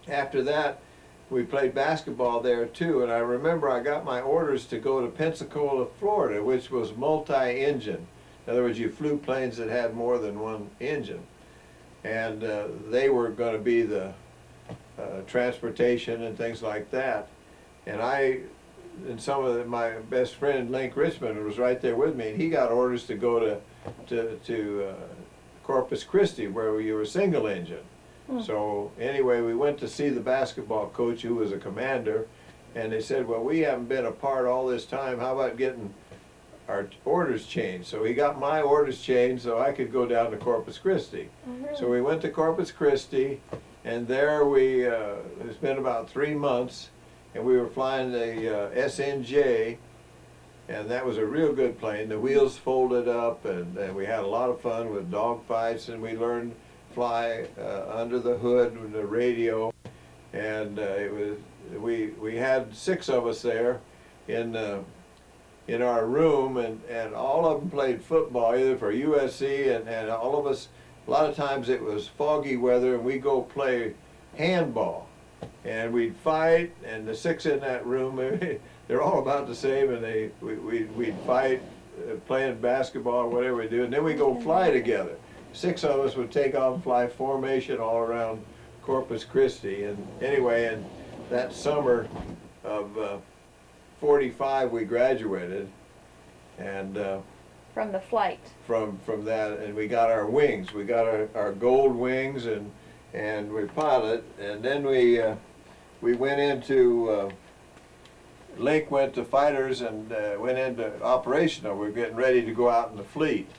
after that, we played basketball there too, and I remember I got my orders to go to Pensacola, Florida, which was multi-engine. In other words, you flew planes that had more than one engine. And they were going to be the transportation and things like that. And some of my best friend, Link Richmond, was right there with me, and he got orders to go to Corpus Christi, where you were single engine. So anyway, we went to see the basketball coach, who was a commander, and they said, well, we haven't been apart all this time, how about getting our orders changed? So he got my orders changed so I could go down to Corpus Christi. Oh, really? So we went to Corpus Christi, and there it's been about 3 months, and we were flying the SNJ, and that was a real good plane. The wheels folded up, and we had a lot of fun with dog fights, and we learned fly under the hood with the radio, and we had 6 of us there in our room, and all of them played football, either for USC, and all of us, a lot of times it was foggy weather, and we'd go play handball, and we'd fight, and the 6 in that room, they're all about the same, and we'd fight playing basketball or whatever we do, and then we go fly together. 6 of us would take off and fly formation all around Corpus Christi. And anyway, in that summer of 45, we graduated, and from the flight. From that, and we got our wings. We got our gold wings, and we piloted, and then we went into Link went to fighters and went into operational. We were getting ready to go out in the fleet.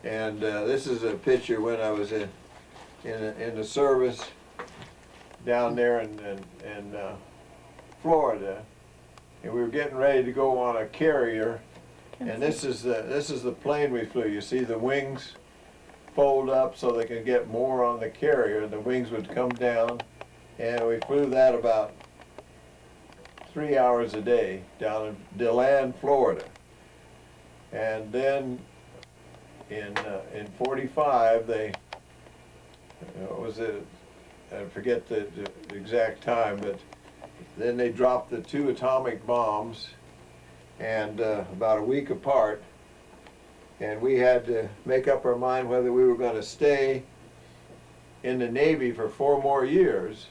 And this is a picture when I was in the service down there in Florida, and we were getting ready to go on a carrier. And this is the plane we flew. You see the wings fold up so they could get more on the carrier. The wings would come down, and we flew that about 3 hours a day down in DeLand, Florida. And then in 45, I forget the exact time, but then they dropped the 2 atomic bombs, and about a week apart, and we had to make up our mind whether we were going to stay in the Navy for 4 more years.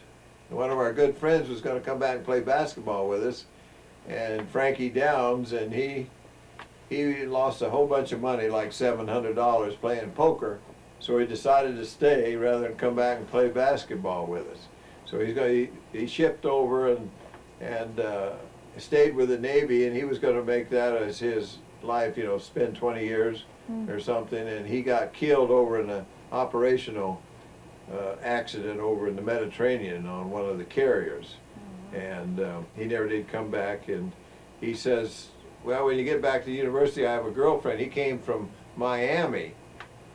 And one of our good friends was going to come back and play basketball with us, and Frankie Downs, and he lost a whole bunch of money, like $700 playing poker, so he decided to stay rather than come back and play basketball with us. So he shipped over and stayed with the Navy, and he was going to make that as his life, you know, spend 20 years or something, and he got killed over in an operational accident over in the Mediterranean on one of the carriers. And he never did come back, and he says, well, when you get back to the university, I have a girlfriend. He came from Miami,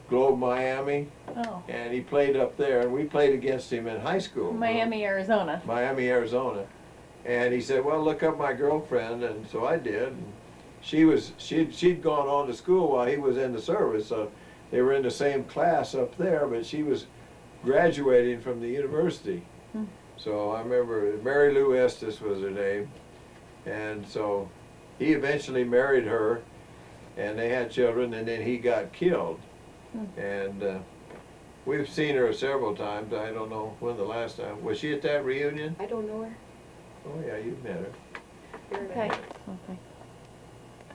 Globe, Miami, Oh, and he played up there, and we played against him in high school. Miami, Arizona. Miami, Arizona. And he said, well, look up my girlfriend, and so I did. And she'd gone on to school while he was in the service, so they were in the same class up there, but she was graduating from the university. Hmm. So I remember Mary Lou Estes was her name, and so he eventually married her, and they had children, and then he got killed. Hmm. And we've seen her several times. I don't know when the last time. Was she at that reunion? I don't know her. Oh yeah, you've met her. Very Okay. nice. Okay.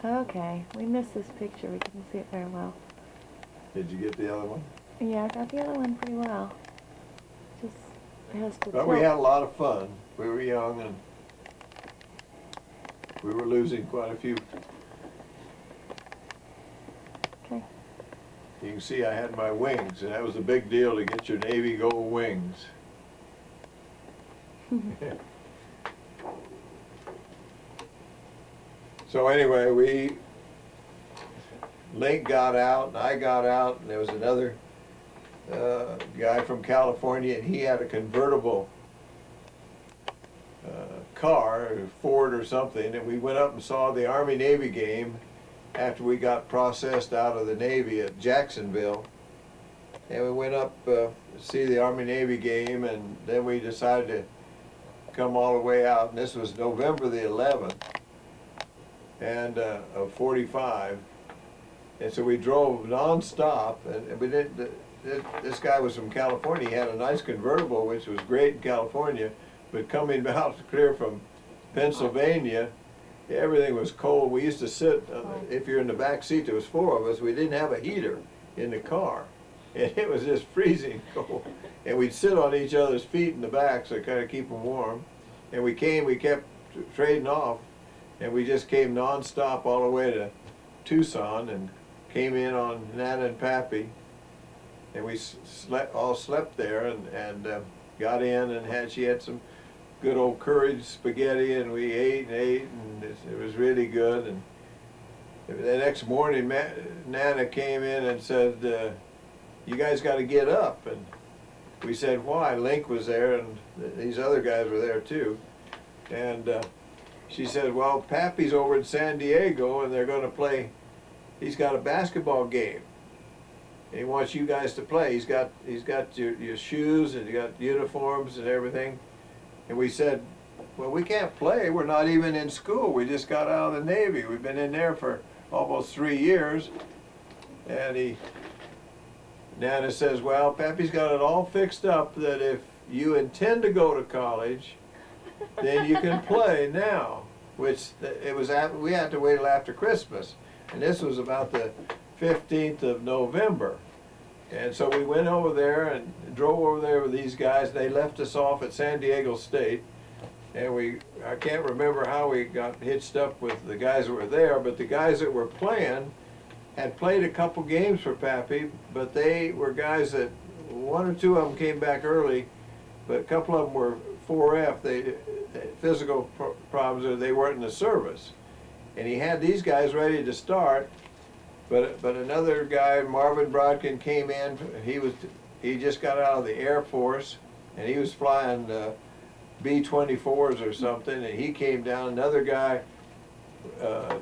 Okay. We missed this picture. We couldn't see it very well. Did you get the other one? Yeah, I got the other one pretty well. Just it has to But we tilt. had a lot of fun. We were young and we were losing quite a few. Okay. You can see I had my wings, and that was a big deal to get your Navy gold wings. So anyway, Link got out, and I got out, and there was another guy from California, and he had a convertible car, a Ford or something, and we went up and saw the Army-Navy game after we got processed out of the Navy at Jacksonville. And we went up to see the Army-Navy game, and then we decided to come all the way out, and this was November the 11th, and of 45. And so we drove nonstop, and we didn't. This guy was from California. He had a nice convertible, which was great in California, but coming out clear from Pennsylvania, everything was cold. We used to sit. If you're in the back seat, there was 4 of us. We didn't have a heater in the car, and it was just freezing cold. And we'd sit on each other's feet in the back, so kind of keep them warm. And we kept trading off, and we just came nonstop all the way to Tucson, and came in on Nana and Pappy, and we all slept there, and got in, and she had some good old curry spaghetti, and we ate, and it was really good. And the next morning, Nana came in and said, you guys got to get up. And we said, why? Link was there, and these other guys were there too. And she said, well, Pappy's over in San Diego, and they're going to play. He's got a basketball game. He wants you guys to play. He's got your shoes, and you got uniforms and everything. And we said, well, we can't play. We're not even in school. We just got out of the Navy. We've been in there for almost 3 years. And Nana says, well, Pappy's got it all fixed up that if you intend to go to college, then you can play now. Which we had to wait till after Christmas. And this was about the 15th of November. And so we went over there and drove over there with these guys. They left us off at San Diego State. And I can't remember how we got hitched up with the guys that were there, but the guys that were playing had played a couple games for Pappy, but they were guys that, 1 or 2 of them came back early, but a couple of them were 4F, physical problems, or they weren't in the service. And he had these guys ready to start, but another guy, Marvin Brodkin, came in. He just got out of the Air Force, and he was flying B-24s or something, and he came down. Another guy,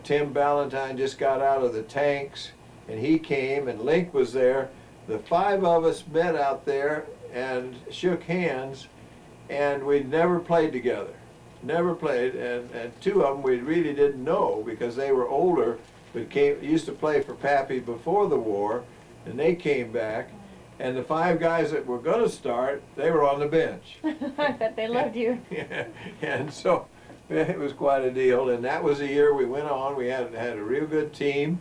Tim Ballantyne, just got out of the tanks, and he came, and Link was there. The 5 of us met out there and shook hands, and we'd never played together. Never played, and 2 of them we really didn't know because they were older, but used to play for Pappy before the war, and they came back. And the 5 guys that were going to start, they were on the bench. I bet they loved you. Yeah. And so it was quite a deal. And that was the year we went on. We had a real good team,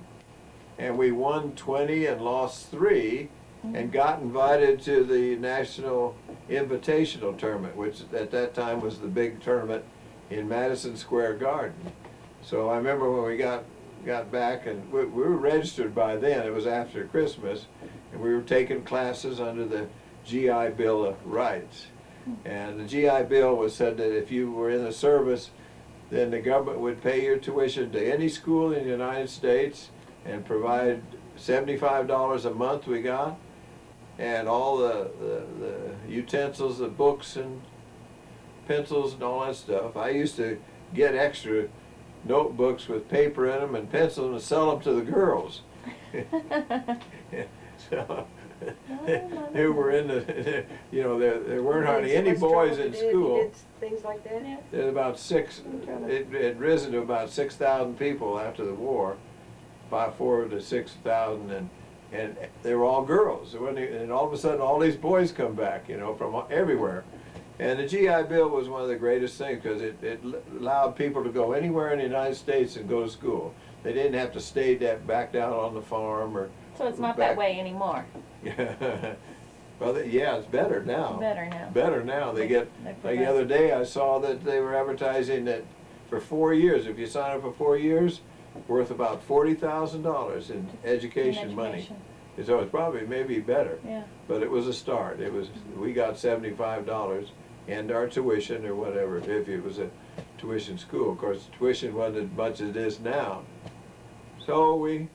and we won 20 and lost 3, and got invited to the National Invitational Tournament, which at that time was the big tournament in Madison Square Garden. So I remember when we got back, and we were registered by then. It was after Christmas, and we were taking classes under the GI Bill of Rights. And the GI Bill said that if you were in the service, then the government would pay your tuition to any school in the United States and provide $75 a month we got, and all the utensils, the books and pencils and all that stuff. I used to get extra notebooks with paper in them and pencils and sell them to the girls. So they were in the, you know, there weren't hardly any boys in school. Did things like that? Yeah. There's about it had risen to about 6,000 people after the war, 4 to 6,000, and they were all girls. And all of a sudden, all these boys come back, you know, from everywhere. And the GI Bill was one of the greatest things because it allowed people to go anywhere in the United States and go to school. They didn't have to stay back down on the farm or. So it's not that way anymore. Well, yeah, it's better now. Better now. Better now. They get, like the other day I saw that they were advertising that for 4 years, if you sign up for 4 years, worth about $40,000 in education money. So it's probably maybe better. Yeah. But it was a start. We got $75 and our tuition or whatever, if it was a tuition school. Of course, tuition wasn't as much as it is now. So we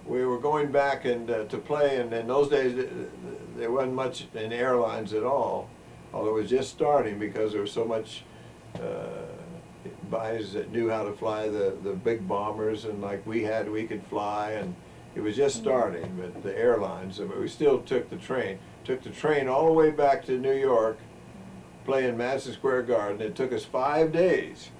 were going back and to play, and in those days there wasn't much in airlines at all, although it was just starting because there was so much guys that knew how to fly the big bombers, and like we could fly, and it was just starting. But the airlines, but we still took the train all the way back to New York, playing Madison Square Garden. It took us 5 days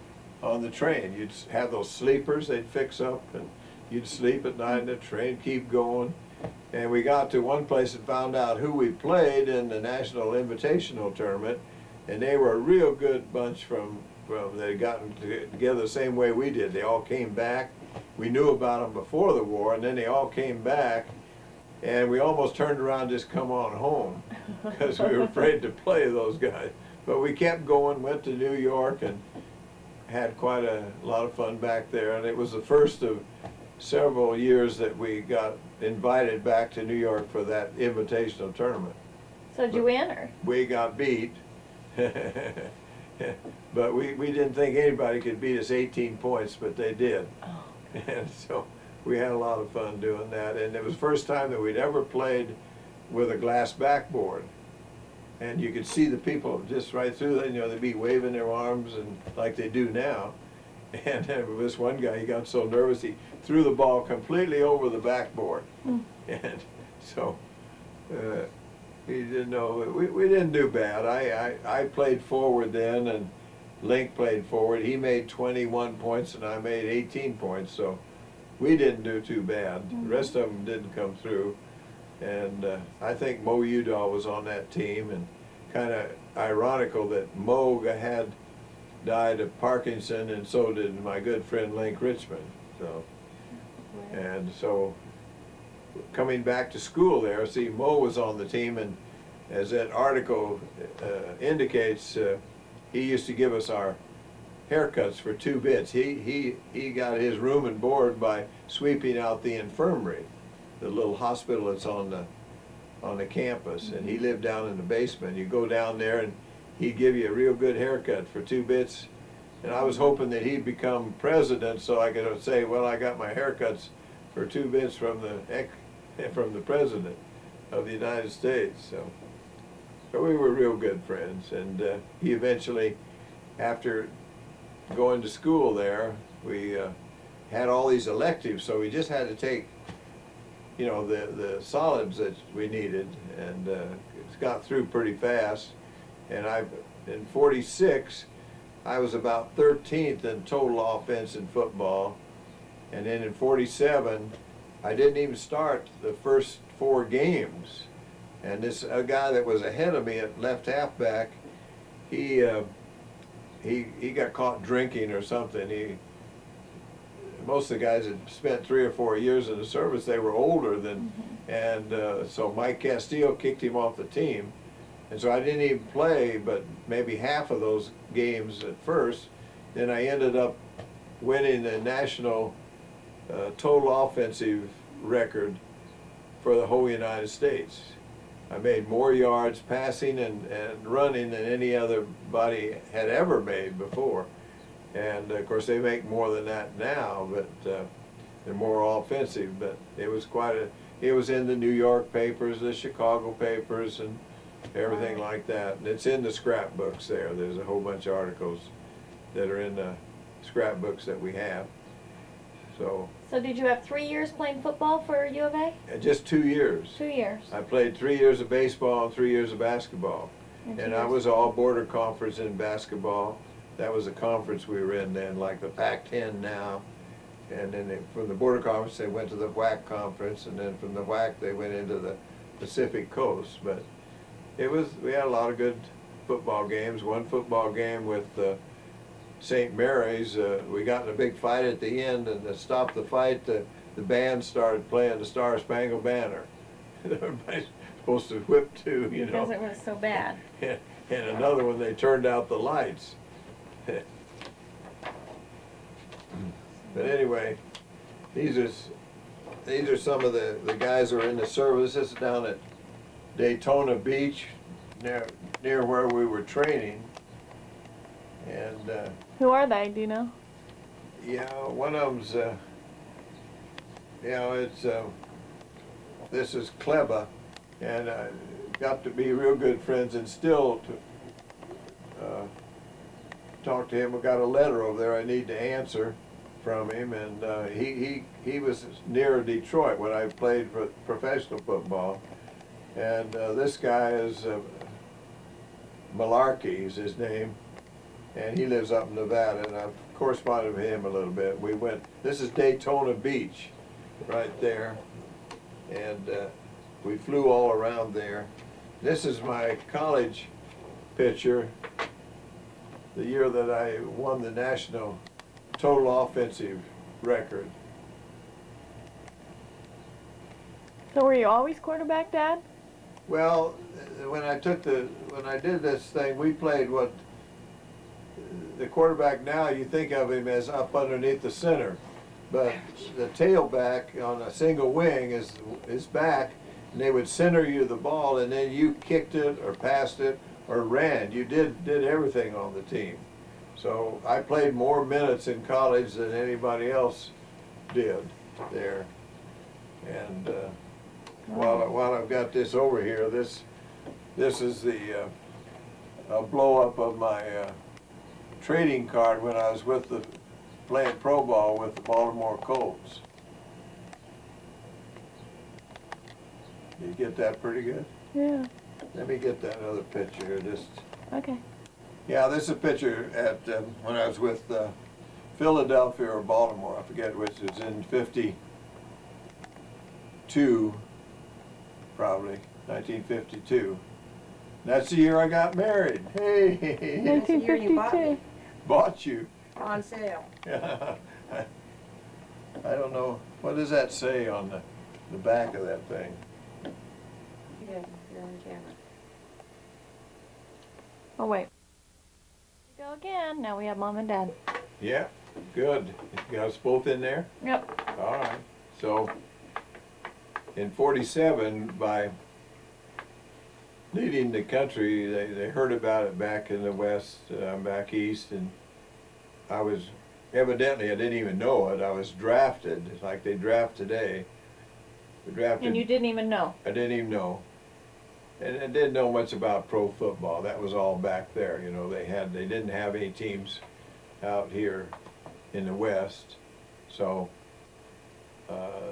on the train. You'd have those sleepers they'd fix up, and you'd sleep at night in the train, keep going. And we got to one place and found out who we played in the National Invitational Tournament, and they were a real good bunch they'd gotten together the same way we did. They all came back. We knew about them before the war, and then they all came back, and we almost turned around and just come on home because we were afraid to play those guys. But we kept going, went to New York, and had quite a lot of fun back there. And it was the first of several years that we got invited back to New York for that invitational tournament. So did you win, or? We got beat. But we didn't think anybody could beat us 18 points, but they did. Oh. And so we had a lot of fun doing that. And it was the first time that we'd ever played with a glass backboard. And you could see the people just right through that, you know, they'd be waving their arms and like they do now. And this one guy, he got so nervous, he threw the ball completely over the backboard. And so he didn't know, we didn't do bad. I played forward then, and Link played forward. He made 21 points and I made 18 points, so we didn't do too bad. The rest of them didn't come through. And I think Mo Udall was on that team, and kind of ironical that Mo had died of Parkinson, and so did my good friend Link Richmond. So, and so coming back to school there, see, Mo was on the team, and as that article indicates, he used to give us our haircuts for 2 bits. He got his room and board by sweeping out the infirmary, the little hospital that's on the campus, and he lived down in the basement. You go down there and he'd give you a real good haircut for 2 bits. And I was hoping that he'd become president so I could say, well, I got my haircuts for 2 bits from the president of the United States. So we were real good friends. And he eventually, after going to school there, we had all these electives, so we just had to take, you know, the solids that we needed, and got through pretty fast. And in '46, I was about 13th in total offense in football, and then in '47, I didn't even start the first 4 games. And this guy that was ahead of me at left halfback, he got caught drinking or something. Most of the guys had spent 3 or 4 years in the service. They were older than, and so Mike Castillo kicked him off the team. And so I didn't even play but maybe half of those games at first. Then I ended up winning the national total offensive record for the whole United States. I made more yards passing and running than any other body had ever made before. And of course they make more than that now, but they're more offensive. But it was it was in the New York papers, the Chicago papers, and everything like that. And it's in the scrapbooks there. There's a whole bunch of articles that are in the scrapbooks that we have. So did you have 3 years playing football for U of A? just 2 years. 2 years. I played 3 years of baseball and 3 years of basketball. And I was all border conference in basketball. That was a conference we were in then, like the Pac-10 now. And then from the border conference, they went to the WAC conference, and then from the WAC, they went into the Pacific Coast. But we had a lot of good football games. One football game with St. Mary's, we got in a big fight at the end, and to stop the fight, the band started playing the Star Spangled Banner. Everybody's supposed to whip to, you know. Because it was so bad. And another one, they turned out the lights. But anyway, these are some of the guys who are in the service. This is down at Daytona Beach, near where we were training. And Who are they? Do you know? yeah, one of them's it's this is Kleba, and got to be real good friends, and still to talk to him. I got a letter over there I need to answer from him, and he was near Detroit when I played for professional football, and this guy is Malarkey is his name, and he lives up in Nevada, and I've corresponded with him a little bit. This is Daytona Beach right there, and we flew all around there. This is my college picture, the year that I won the national total offensive record. So were you always quarterback, Dad? Well, when I did this thing, we played what the quarterback now, you think of him as up underneath the center, but the tailback on a single wing is his back, and they would center you the ball, and then you kicked it or passed it or ran. You did everything on the team. So I played more minutes in college than anybody else did there. And while I've got this over here, this is the a blow up of my trading card when I was playing pro ball with the Baltimore Colts. You get that pretty good? Yeah. Let me get that other picture. Okay. Yeah, this is a picture at when I was with Philadelphia or Baltimore. I forget which. It was in '52, probably 1952. That's the year I got married. Hey. That's the year you bought me. 1952. Bought you. On sale. I don't know. What does that say on the back of that thing? Yeah, you're on camera. Oh, wait. Go again. Now we have Mom and Dad. Yeah, good. You got us both in there? Yep. All right. So in '47, by leading the country, they heard about it back in the West, back East, and I was, evidently I didn't even know it, I was drafted, like they draft today. And you didn't even know? I didn't even know. And I didn't know much about pro football. That was all back there, you know. They didn't have any teams out here in the West. So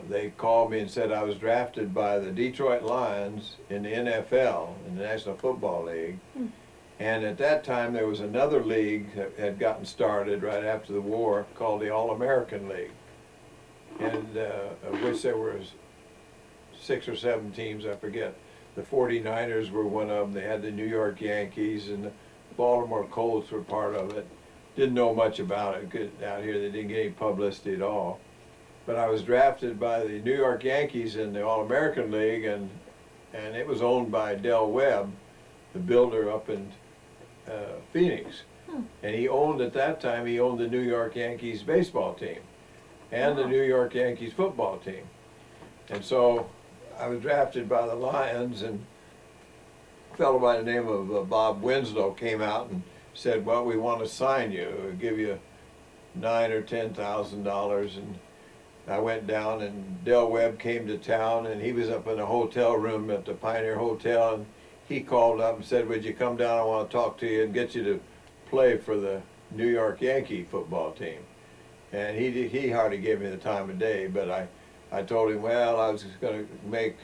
they called me and said I was drafted by the Detroit Lions in the NFL, in the National Football League. And at that time there was another league that had gotten started right after the war called the All-American League, and of which there were 6 or 7 teams, I forget. The 49ers were one of them. They had the New York Yankees, and the Baltimore Colts were part of it. Didn't know much about it out here. They didn't get any publicity at all. But I was drafted by the New York Yankees in the All-American League, and it was owned by Del Webb, the builder up in Phoenix. And he owned, at that time, he owned the New York Yankees baseball team and the New York Yankees football team. And so I was drafted by the Lions, and a fellow by the name of Bob Winslow came out and said, well, we want to sign you, give you $9,000 or $10,000, and I went down, and Del Webb came to town, and he was up in a hotel room at the Pioneer Hotel, and he called up and said, "Would you come down? I want to talk to you and get you to play for the New York Yankee football team." And he hardly gave me the time of day, but I told him, well, I was just going to make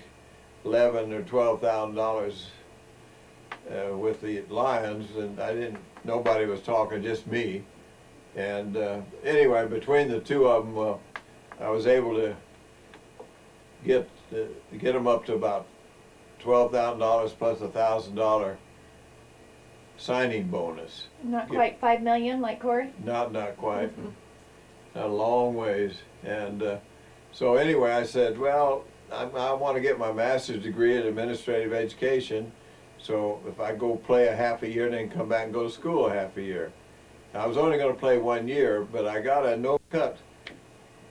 $11,000 or $12,000 with the Lions, and nobody was talking, just me. And anyway, between the two of them, I was able to get them up to about $12,000 plus $1,000 signing bonus. Not quite 5 million like Corey? Not quite. Not a long ways. And so anyway, I said, well, I want to get my master's degree in administrative education, so if I go play a half a year and then come back and go to school a half a year. I was only going to play 1 year, but I got a no-cut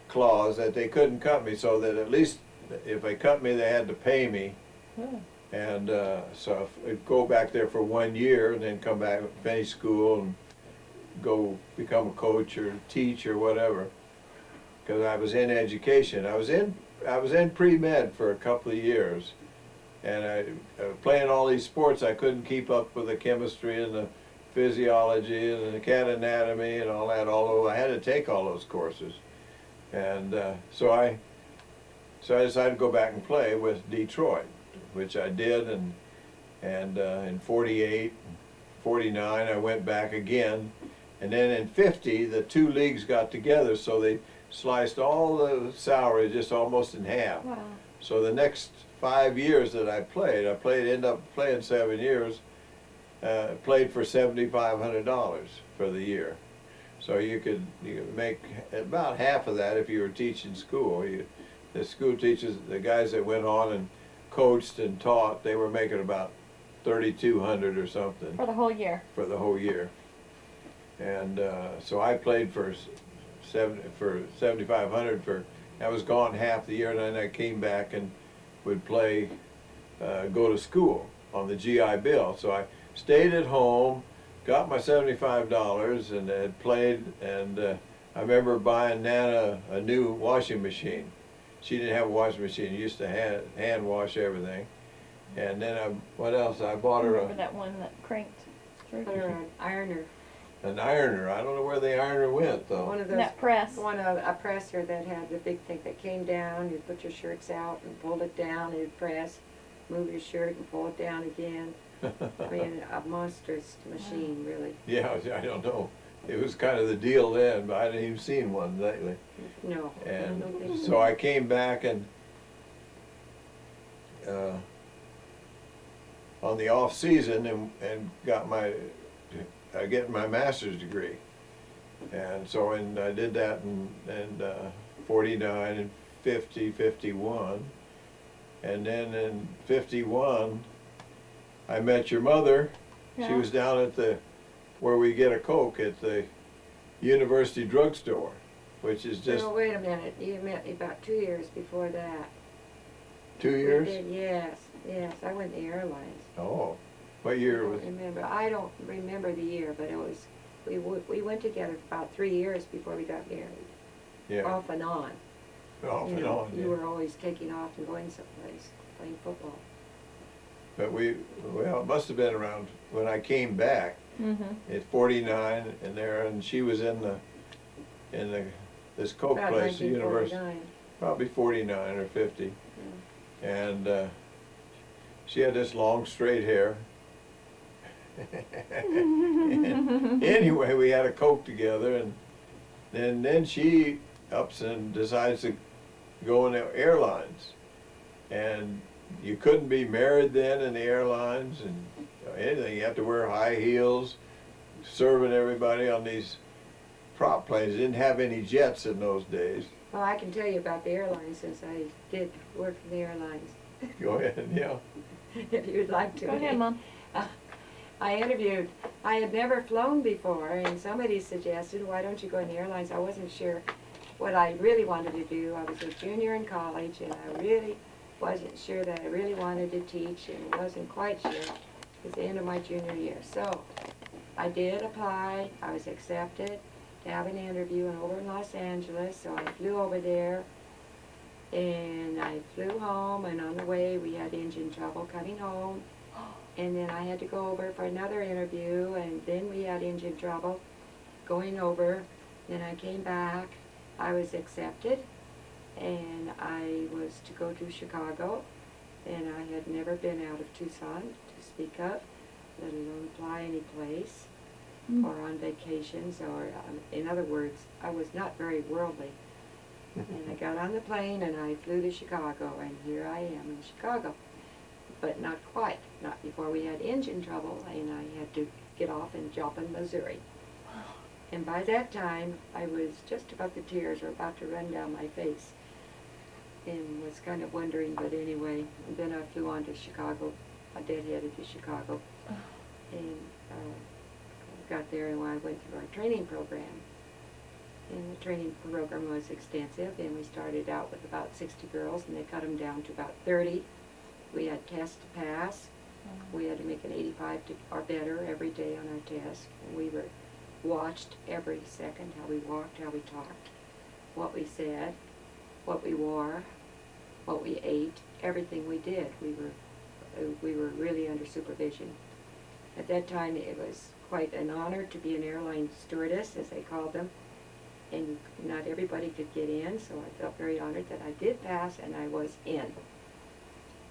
clause that they couldn't cut me, so that at least if they cut me, they had to pay me. And so I'd go back there for 1 year and then come back, finish school, and go become a coach or teach or whatever. Because I was in education. I was in pre-med for a couple of years, and I playing all these sports. I couldn't keep up with the chemistry and the physiology and the cat anatomy and all that. Although I had to take all those courses, and so I decided to go back and play with Detroit, which I did, and in 48, 49 I went back again, and then in 50 the two leagues got together, so they sliced all the salary just almost in half. Wow. So the next 5 years that I ended up playing 7 years, played for $7,500 for the year. So you could make about half of that if you were teaching school. The school teachers, the guys that went on and coached and taught, they were making about $3,200 or something. For the whole year? For the whole year. And so I played for $7,500 I was gone half the year, and then I came back and would play, go to school on the GI Bill. So I stayed at home, got my $75, and had played, and I remember buying Nana a new washing machine. She didn't have a washing machine. She used to hand wash everything. And then what else? I bought her Remember that one that cranked through? Put her an ironer. an ironer. I don't know where the ironer went though. One of those. That press. A presser that had the big thing that came down. You'd put your shirts out and pulled it down. You'd press, move your shirt and pull it down again. I mean, a monstrous machine, really. Yeah, I don't know. It was kind of the deal then, but I hadn't even seen one lately. No. And I don't think so I came back and on the off season and got getting my master's degree. And so I did that in 49 and 50, 51. And then in 51, I met your mother. Yeah. She was down at where we get a Coke at the University drugstore, which is just Oh, wait a minute. You met me about 2 years before that. 2 years? We did, yes. I went in the airlines. Oh, what year was? I don't remember the year, but it was, we went together for about 3 years before we got married. Yeah, Off and on. off You and know, on. You Yeah. were always taking off and going someplace, playing football. But it must have been around when I came back Mm-hmm. at 49 and she was in this Coke About place, the University, 1949. probably 49 or 50. And she had this long straight hair. And anyway, we had a Coke together, and then she ups and decides to go in the airlines. And you couldn't be married then in the airlines and anything. You have to wear high heels, serving everybody on these prop planes. Didn't have any jets in those days. Well, I can tell you about the airlines since I did work in the airlines. Go ahead, yeah. If you'd like to. Go ahead, Mom. I had never flown before, and somebody suggested, why don't you go in the airlines? I wasn't sure what I really wanted to do. I was a junior in college, and I really wasn't sure that I really wanted to teach, and wasn't quite sure. It was the end of my junior year. So I did apply. I was accepted, to have an interview and over in Los Angeles, so I flew over there. And I flew home, and on the way we had engine trouble coming home. And then I had to go over for another interview, and then we had engine trouble going over. Then I came back. I was accepted, and I was to go to Chicago, and I had never been out of Tucson to speak of, let alone fly any place or on vacations, or in other words, I was not very worldly. And I got on the plane and I flew to Chicago, and here I am in Chicago. But not quite, not before we had engine trouble, and I had to get off in Joplin, Missouri. And by that time, I was just about, the tears were about to run down my face, and was kind of wondering, but anyway. And then I flew on to Chicago, I deadheaded to Chicago, and got there, and I went through our training program. And the training program was extensive, and we started out with about 60 girls, and they cut them down to about 30. We had tests to pass. We had to make an 85 or better every day on our test. And we were watched every second, how we walked, how we talked, what we said, what we wore, what we ate, everything we did. We were really under supervision. At that time, it was quite an honor to be an airline stewardess, as they called them. And not everybody could get in, so I felt very honored that I did pass and I was in.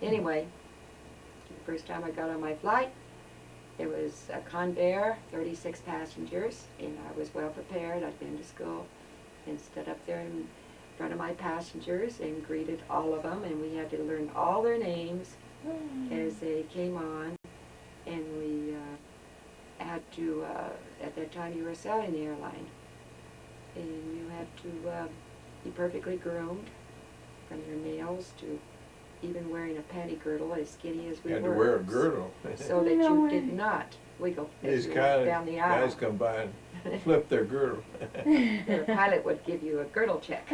Anyway, the first time I got on my flight, it was a Convair, 36 passengers, and I was well prepared. I'd been to school and stood up there in front of my passengers and greeted all of them, and we had to learn all their names as they came on, and we had to, at that time you were selling the airline, and you had to be perfectly groomed, from your nails to even wearing a panty girdle, as skinny as we were. Had to wear a girdle. So that No you way. did not wiggle as These you kind walked of down the aisle. guys come by and flip their girdle. The pilot would give you a girdle check.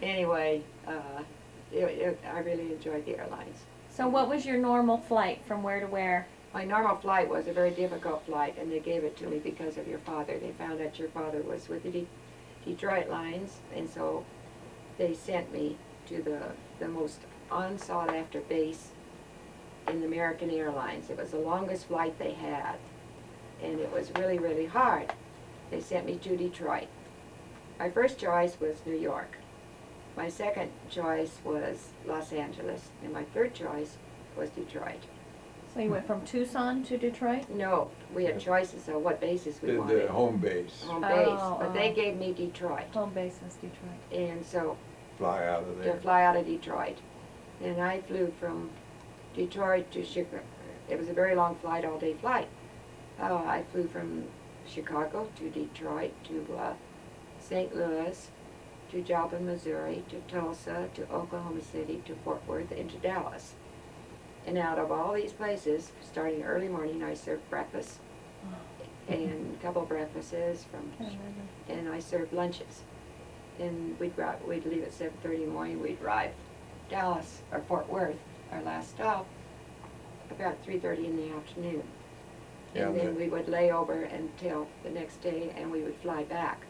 Anyway, I really enjoyed the airlines. So what was your normal flight from where to where? My normal flight was a very difficult flight, and they gave it to me because of your father. They found out your father was with the Detroit lines, and so they sent me to the most unsought-after base in American Airlines. It was the longest flight they had, and it was really, really hard. They sent me to Detroit. My first choice was New York. My second choice was Los Angeles, and my third choice was Detroit. So you went from Tucson to Detroit? No, we had choices of what bases we wanted. The home base. Home base, Oh, but they gave me Detroit, Home base is Detroit. and so Fly out of to there. fly out of Detroit. And I flew from Detroit to Chicago. It was a very long flight, all-day flight. I flew from Chicago to Detroit to St. Louis to Joplin, Missouri, to Tulsa, to Oklahoma City, to Fort Worth, and to Dallas. And out of all these places, starting early morning, I served breakfast and a couple of breakfasts and I served lunches. And we'd leave at 7:30 in the morning. We'd arrive Dallas or Fort Worth, our last stop, about 3:30 in the afternoon. Yeah, And then we would lay over until the next day, and we would fly back.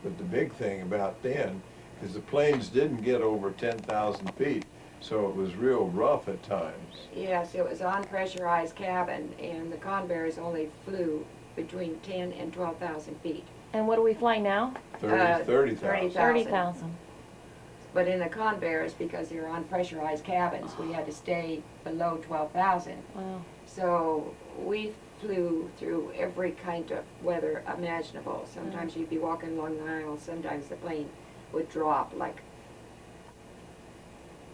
But the big thing about then is the planes didn't get over 10,000 feet, so it was real rough at times. Yes, it was unpressurized cabin, and the Convairs only flew between 10 and 12,000 feet. And what do we fly now? 30,000. 30,000. 30,000. But in the Convairs, because they were unpressurized cabins, we had to stay below 12,000. Wow. So we flew through every kind of weather imaginable. Sometimes you'd be walking along the aisle, sometimes the plane would drop like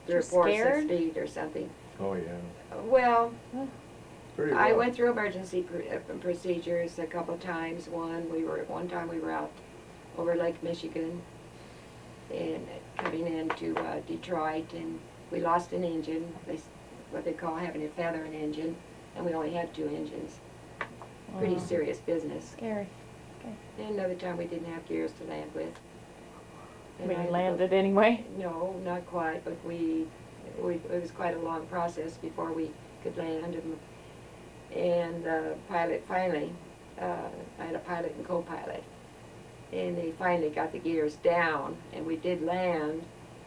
3 or 4 or 6 scared? feet or something. Oh, yeah. Well, Pretty I rough. went through emergency procedures a couple of times. One time we were out over Lake Michigan and coming into Detroit, and we lost an engine, what they call having a feather an engine, and we only had 2 engines. Pretty Wow. serious business. Scary. And another time we didn't have gears to land with. And We I had to landed anyway. No, not quite, but it was quite a long process before we could land. And the pilot finally I had a pilot and co-pilot, and they finally got the gears down, and we did land.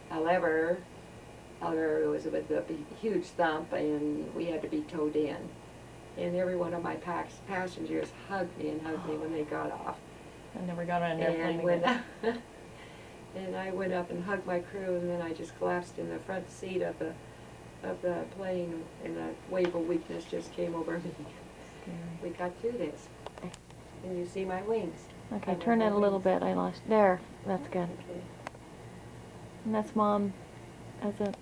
However, it was with a huge thump, and we had to be towed in. And every one of my passengers hugged me when they got off. I never got on an airplane And again. and I went up and hugged my crew, and then I just collapsed in the front seat of the plane, and a wave of weakness just came over me. We got through this. And you see my wings. Okay, turn it a little bit. I lost. There. That's good. Okay. And that's Mom as a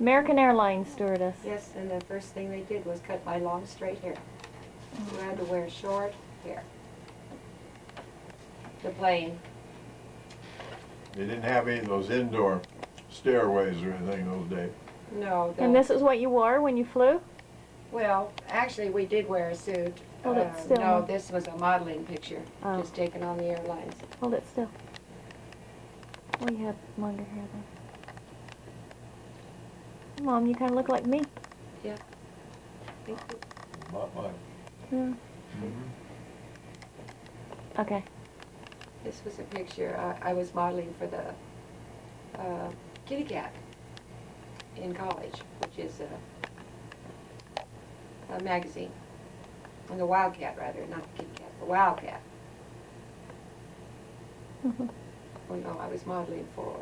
American Airlines stewardess. Yes, and the first thing they did was cut my long straight hair. You had to wear short hair. The plane. They didn't have any of those indoor stairways or anything those days. No. And this is what you wore when you flew? Well, actually, we did wear a suit. Hold it still. No, this was a modeling picture, Oh. just taken on the airlines. Hold it still. Oh, you have longer hair then. Mom, you kind of look like me. Yeah. Thank you. Not mine. Yeah. Mm-hmm. Okay. This was a picture. I was modeling for the Kitty Cat in college, which is a magazine. And the Wildcat, rather, not the Kitty Cat, the Wildcat. Oh no, I was modeling for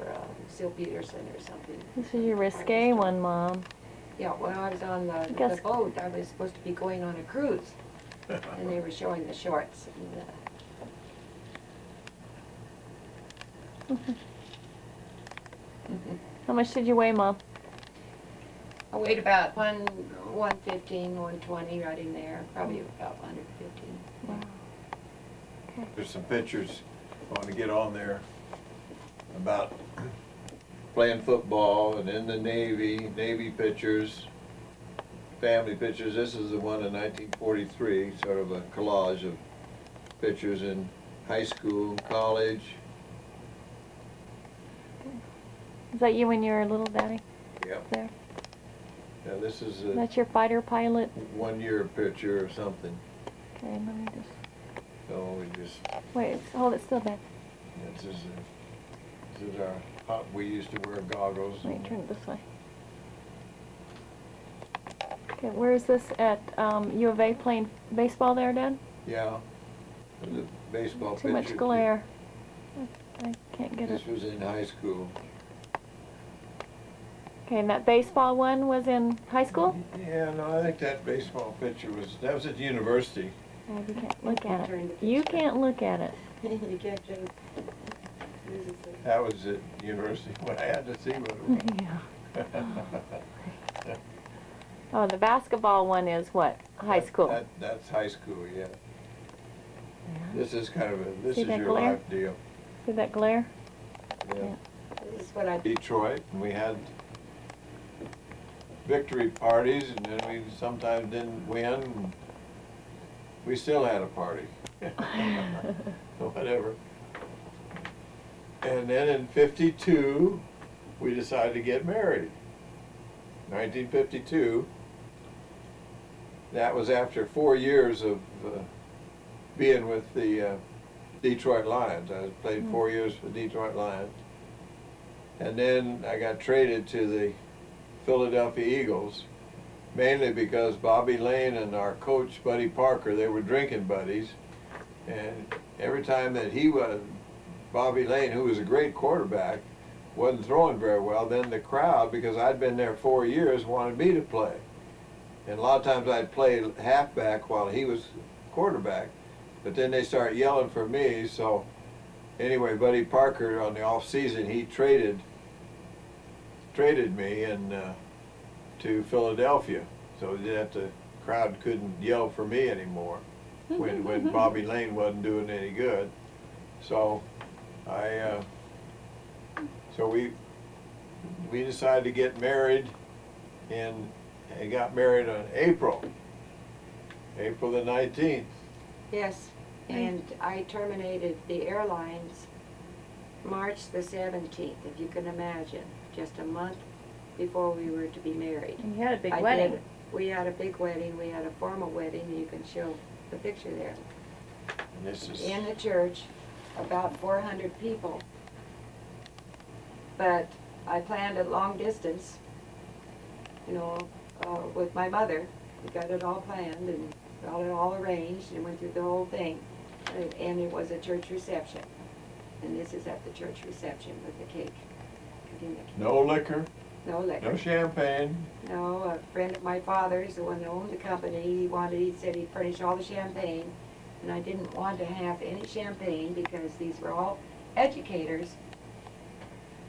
Sil Peterson or something. This is your risque one, Mom. Yeah, when I was on the Guess- boat, I was supposed to be going on a cruise, and they were showing the shorts. And, How much did you weigh, Mom? I weighed about 115, 120, right in there, probably about 115. Wow. Okay. There's some pictures I want to get on there about playing football and in the Navy pictures, family pictures. This is the one in 1943, sort of a collage of pictures in high school, college. Is that you when you were a little daddy? Yep. There. Now this is a That's your fighter pilot. 1 year picture or something. Okay, let me just. So we just, Wait, hold it still back. this is our, we used to wear goggles. Let me turn it this way. Okay, where is this at U of A playing baseball there, Dad? Yeah. The baseball Too picture. much glare. I can't get it. This was in high school. Okay, and that baseball one was in high school? Yeah, no, I think that baseball picture that was at the university. Dad, you can't look at Turn it. the You picture. can't look at it. You can't just. That was at university when I had to see what it was. Yeah. Oh, the basketball one is what? High school. That's high school, yeah. Yeah. This is kind of this See is that your glare? life deal. See that glare? Yeah. This is what I Detroit, and we had victory parties, and then we sometimes didn't win. And we still had a party. Whatever. And then in '52, we decided to get married. 1952. That was after 4 years of being with the Detroit Lions. I played 4 years for the Detroit Lions. And then I got traded to the Philadelphia Eagles, mainly because Bobby Lane and our coach, Buddy Parker, they were drinking buddies. And every time that Bobby Lane, who was a great quarterback, wasn't throwing very well, then the crowd, because I'd been there 4 years, wanted me to play. And a lot of times I'd play halfback while he was quarterback, but then they started yelling for me, so anyway, Buddy Parker on the off season, he traded me and to Philadelphia, so that the crowd couldn't yell for me anymore when Bobby Lane wasn't doing any good. So we decided to get married, and got married on April the 19th. Yes, and I terminated the airlines March the 17th, if you can imagine, just a month before we were to be married. And you had a big I wedding. did. We had a big wedding. We had a formal wedding, and you can show the picture there. And this is, in the church, about 400 people. But I planned it long distance, you know, with my mother. We got it all planned and got it all arranged and went through the whole thing. And it was a church reception. And this is at the church reception with the cake. Cutting the cake. no liquor, No liquor. no champagne. No, a friend of my father's, the one that owned the company, he said he'd furnish all the champagne. And I didn't want to have any champagne because these were all educators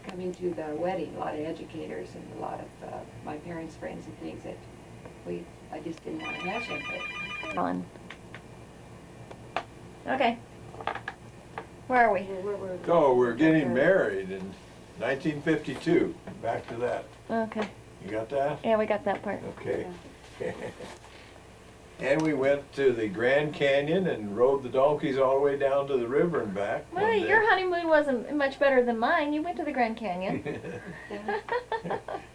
coming to the wedding, a lot of educators and a lot of my parents' friends and things that I just didn't want to have champagne. Fun. Okay. Where are we? So we're getting married in 1952. Back to that. Okay. You got that? Yeah, we got that part. Okay. And we went to the Grand Canyon and rode the donkeys all the way down to the river and back. Well, one day. your honeymoon wasn't much better than mine. You went to the Grand Canyon.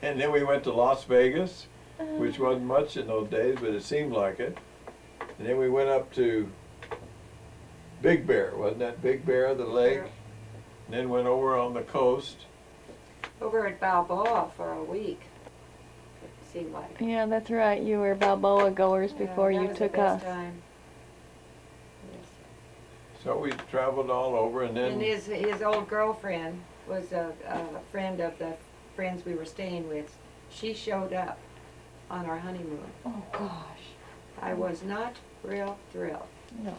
And then we went to Las Vegas, which wasn't much in those days, but it seemed like it. And then we went up to Big Bear, wasn't that Big Bear, the lake? Sure. And then went over on the coast. Over at Balboa for a week, it seemed like. Yeah, that's right. You were Balboa goers before Yeah, you that was took the best us. time. Yes. So we traveled all over and then... And his old girlfriend was a friend of the friends we were staying with. She showed up on our honeymoon. Oh, gosh. I was not real thrilled. No.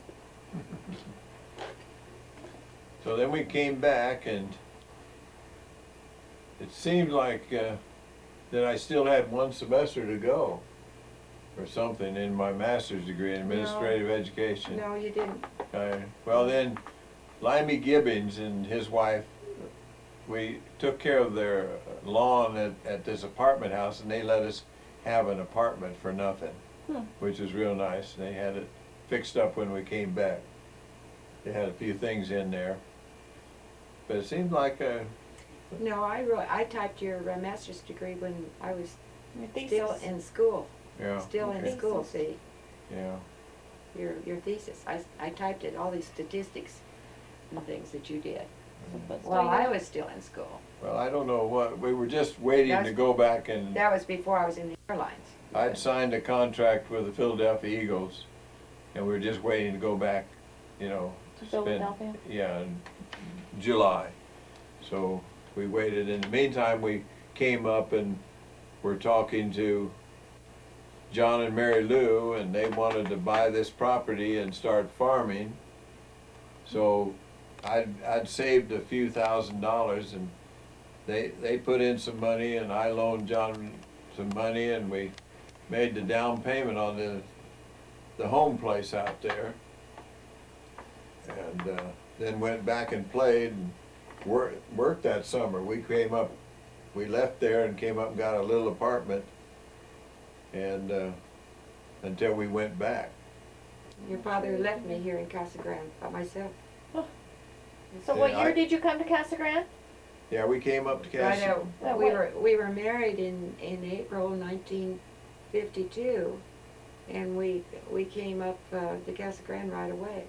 So then we came back and it seemed like that I still had one semester to go or something in my master's degree in administrative education. No, you didn't. Well then, Limey Gibbons and his wife, we took care of their lawn at this apartment house and they let us have an apartment for nothing, which was real nice. They had it fixed up when we came back. They had a few things in there. But it seemed like No, I typed your master's degree when I was Your still thesis. in school. yeah, Still okay, in school, see, yeah. your thesis. I typed it, all these statistics and things that you did. But While still, I was still in school. Well, I don't know what, we were just waiting to That's- go back and That was before I was in the airlines. I'd signed a contract with the Philadelphia Eagles and we were just waiting to go back, you know. To spend- Philadelphia? Yeah, in July. So we waited. In the meantime, we came up and were talking to John and Mary Lou and they wanted to buy this property and start farming. So I'd saved a few $1,000s and they put in some money and I loaned John some money and we made the down payment on the home place out there. And then went back and played and worked that summer. We left there and came up and got a little apartment and until we went back. Your father left me here in Casa Grande by myself. So what Yeah, year did you come to Casa Grande? Yeah, we came up to Right, Casa. we were married in April 1952, and we came up to Casa Grande right away.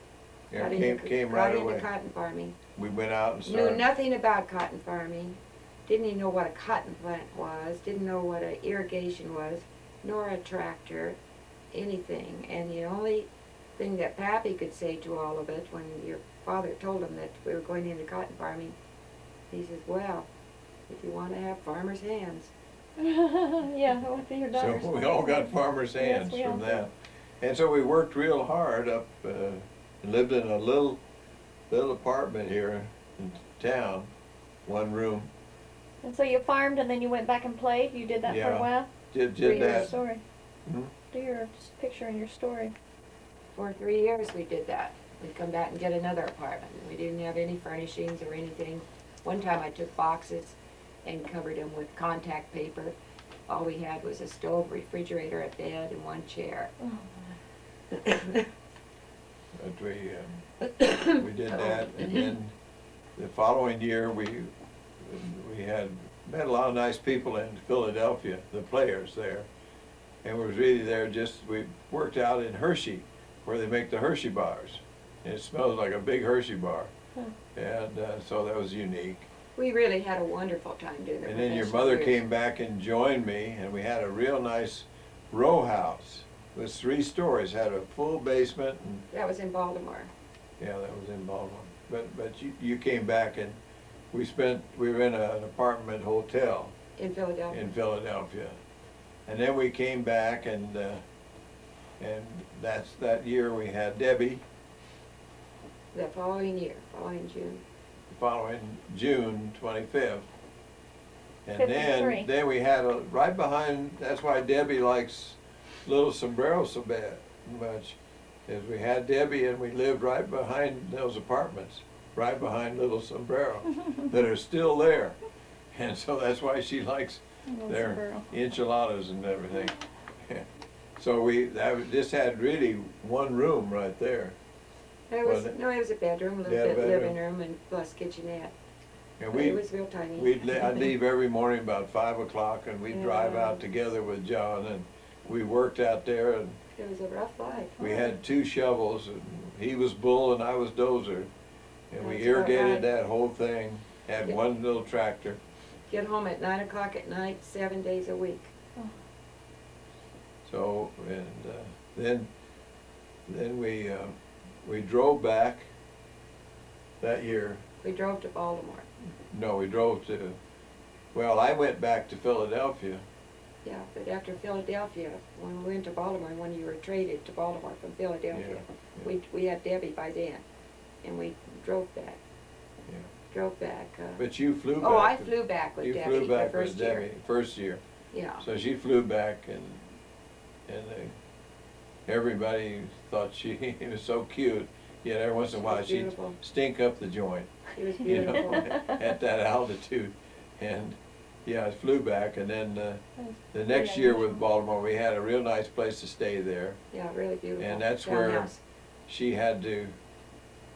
Yeah, Got came right into away. cotton farming. We went out and Knew started. nothing about cotton farming. Didn't even know what a cotton plant was. Didn't know what an irrigation was, nor a tractor, anything. And the only thing that Pappy could say to all of it when your father told him that we were going into cotton farming, he says, well, if you want to have farmer's hands. Yeah, with your So daughters. we all got farmer's Yes, hands we all from did. that. And so we worked real hard up, and lived in a little apartment here in town, one room. And so you farmed and then you went back and played? You did that for Yeah. a while? Did For your that. story. Hmm? Do your picture in your story. For 3 years we did that. We'd come back and get another apartment. We didn't have any furnishings or anything. One time I took boxes and covered them with contact paper. All we had was a stove, refrigerator, a bed, and one chair. But we did that, and then the following year we met a lot of nice people in Philadelphia, the players there, and we was really there we worked out in Hershey, where they make the Hershey bars, It smells like a big Hershey bar. Huh. And so that was unique. We really had a wonderful time doing the And then your professional mother years. came back and joined me, and we had a real nice row house. It was 3 stories, had a full basement, and That was in Baltimore. yeah, that was in Baltimore. But you came back, and we were in an apartment hotel In Philadelphia. in Philadelphia. And then we came back, and that year we had Debbie. The following year, following June. Following June 25th. And 53. then we had right behind, that's why Debbie likes Little Sombrero so much, is we had Debbie and we lived right behind those apartments, right behind Little Sombrero, that are still there. And so that's why she likes their enchiladas and everything. So this had really one room right there. It was, Was it? no, it was a bedroom, a little Yeah, bit bedroom. living room and plus kitchenette. And But it was real tiny. I'd leave every morning about 5 o'clock, and we'd drive Yeah. out together with John, and we worked out there, and It was a rough life. we had 2 shovels, and he was bull and I was dozer, and we That's about irrigated right. that whole thing, had Yeah. one little tractor. Get home at 9 o'clock at night, 7 days a week. So, and then we drove back that year. We drove to Baltimore. No, we drove well, I went back to Philadelphia. Yeah, but after Philadelphia, when we went to Baltimore, when you were traded to Baltimore from Philadelphia, Yeah. we had Debbie by then, and we drove back. Yeah. Drove back. But you flew back. Oh, I flew back with You Debbie flew back the first with year. Debbie, first year. Yeah. So she flew back, and everybody thought she was so cute. Yet every once in a She while was she'd beautiful. stink up the joint, She was you know, beautiful. at that altitude. And yeah, I flew back, and then the next pretty year unusual. with Baltimore, we had a real nice place to stay there. Yeah, really beautiful. And that's where Townhouse. she had to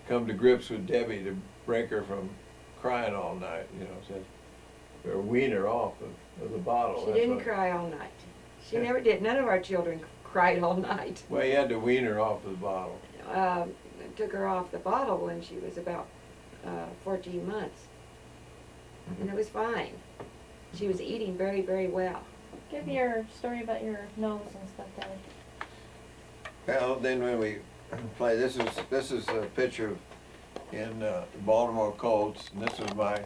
come to grips with Debbie to break her from crying all night, you know, said, or wean her off of the bottle. She That's didn't what- cry all night. She Yeah. never did. None of our children cried all night. Well, you had to wean her off of the bottle. Took her off the bottle when she was about 14 months, and it was fine. She was eating very, very well. Give your story about your nose and stuff, Dad. Well, then when we play, this is a picture in the Baltimore Colts, and this was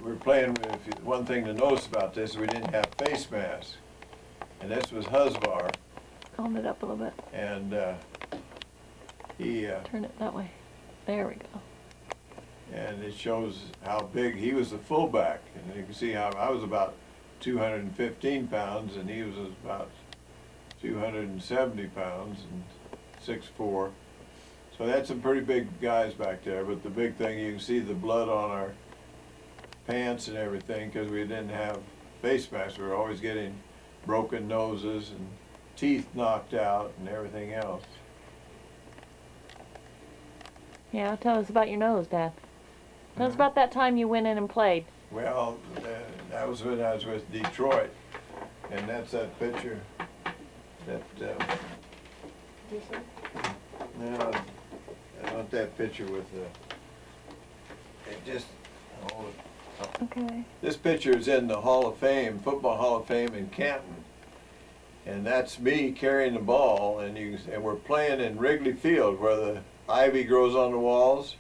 we were playing, one thing to notice about this is we didn't have face masks. And this was Husvar, Hold it up a little bit. and he, Turn it that way. There we go. and it shows how big, he was the fullback. And you can see how I was about 215 pounds, and he was about 270 pounds and 6'4". So that's some pretty big guys back there, but the big thing, you can see the blood on our pants and everything, because we didn't have face masks. We were always getting broken noses and teeth knocked out and everything else. Yeah, tell us about your nose, Dad. Tell us about that time you went in and played. Well, that was when I was with Detroit, and that's that picture that, no, I want that picture with it just, hold it up. Okay. This picture is in the Hall of Fame, Football Hall of Fame in Canton. And that's me carrying the ball, and we're playing in Wrigley Field where the ivy grows on the walls.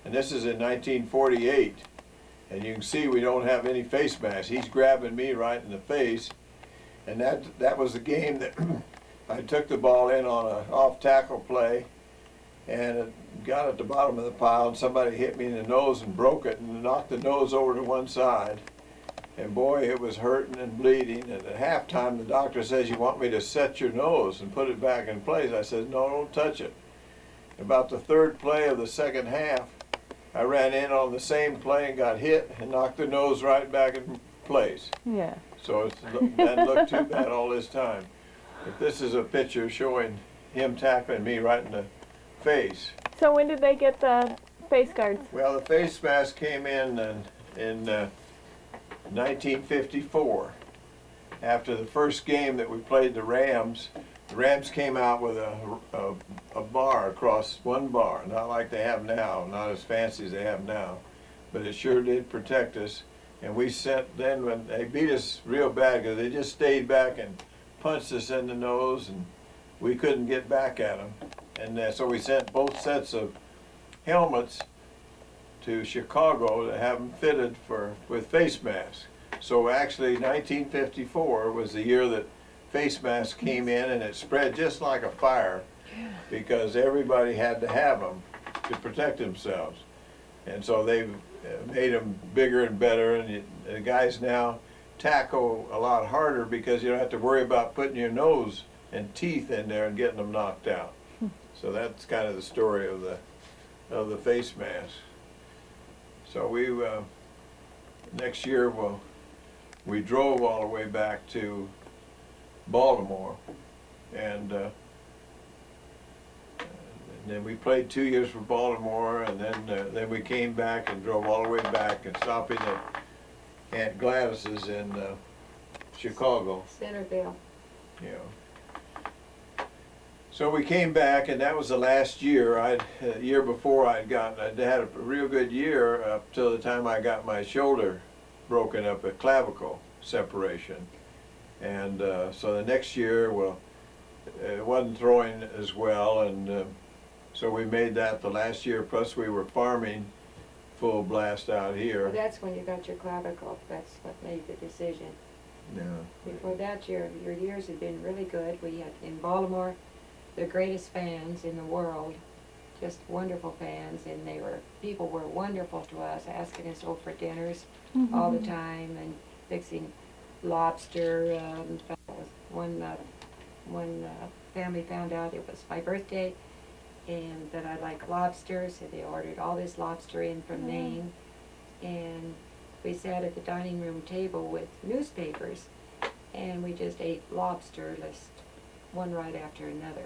And this is in 1948. And you can see we don't have any face masks. He's grabbing me right in the face. And that was the game that I took the ball in on an off-tackle play, and it got at the bottom of the pile, and somebody hit me in the nose and broke it and knocked the nose over to one side. And boy, it was hurting and bleeding. And at halftime, the doctor says, "You want me to set your nose and put it back in place?" I said, "No, don't touch it." About the third play of the second half, I ran in on the same play and got hit and knocked the nose right back in place. Yeah. So it doesn't look too bad all this time. But this is a picture showing him tackling me right in the face. So when did they get the face guards? Well, the face mask came in 1954. After the first game that we played the Rams, the Rams came out with a bar across one bar, not like they have now, not as fancy as they have now, but it sure did protect us. And we sent, then when they beat us real bad, because they just stayed back and punched us in the nose, and we couldn't get back at them. And so we sent both sets of helmets to Chicago to have them fitted with face masks. So actually 1954 was the year that face masks came in, and it spread just like a fire because everybody had to have them to protect themselves. And so they've made them bigger and better, and the guys now tackle a lot harder because you don't have to worry about putting your nose and teeth in there and getting them knocked out. So that's kind of the story of the face mask. So we next year we drove all the way back to Baltimore, and then we played 2 years for Baltimore, and then we came back and drove all the way back and stopping at Aunt Gladys's in Chicago. Centerville. You know. So we came back, and that was the last year. The year before I'd had a real good year up till the time I got my shoulder broken up, a clavicle separation. And so the next year, well, it wasn't throwing as well, and so we made that the last year, plus we were farming full blast out here. Well, that's when you got your clavicle. That's what made the decision. Yeah. Before that, your years had been really good. We had, in Baltimore, the greatest fans in the world, just wonderful fans, and people were wonderful to us, asking us over for dinners all the time, and fixing lobster. One family found out it was my birthday, and that I like lobster, so they ordered all this lobster in from Maine, and we sat at the dining room table with newspapers, and we just ate lobster, just one right after another.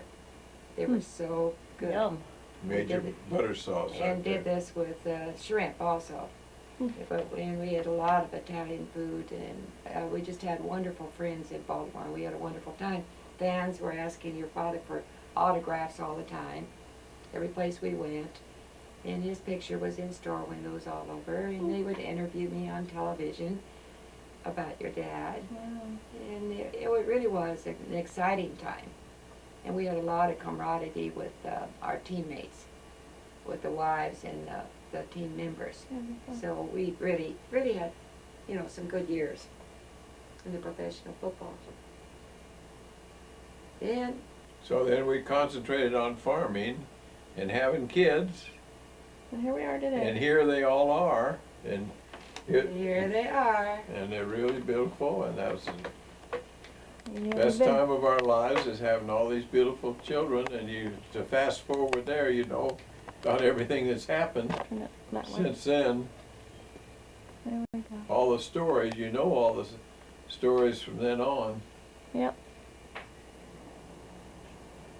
They were so good. Yum. Made your butter sauce. And did this with shrimp also. And we had a lot of Italian food, and we just had wonderful friends in Baltimore. We had a wonderful time. Fans were asking your father for autographs all the time, every place we went. And his picture was in store windows all over, and they would interview me on television about your dad. And it really was an exciting time. And we had a lot of camaraderie with our teammates, with the wives and the team members. So we really had, some good years in the professional football. So then we concentrated on farming and having kids. And here we are today. And here they all are. And Here they are. And they're really beautiful, and that was the Yeah, best time of our lives, is having all these beautiful children. And to fast forward there, about everything that's happened since then. There we go. All the stories, all the stories from then on. Yep.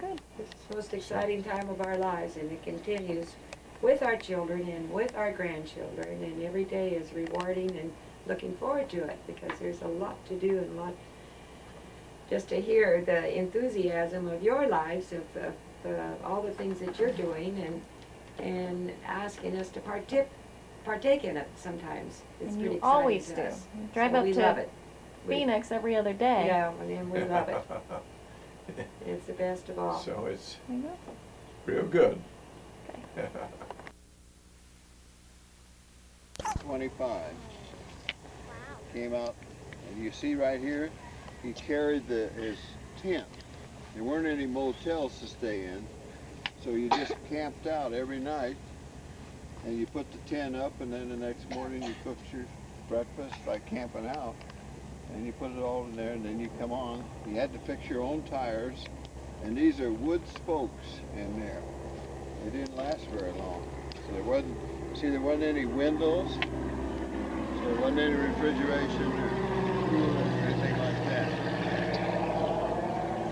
Good. It's the most exciting time of our lives, and it continues with our children and with our grandchildren, and every day is rewarding and looking forward to it, because there's a lot to do and a lot just to hear the enthusiasm of your lives, of all the things that you're doing, and asking us to partake in it sometimes. It's And pretty you exciting always to do. us. You drive So up we to love it. Phoenix every other day. Yeah, and we love it. It's the best of all. So it's I know. real good. Okay. 25. Came out, and you see right here, he carried his tent. There weren't any motels to stay in, so you just camped out every night, and you put the tent up, and then the next morning you cooked your breakfast by camping out, and you put it all in there, and then you come on. You had to fix your own tires, and these are wood spokes in there. They didn't last very long. So there wasn't any windows, so there wasn't any refrigeration or anything like that.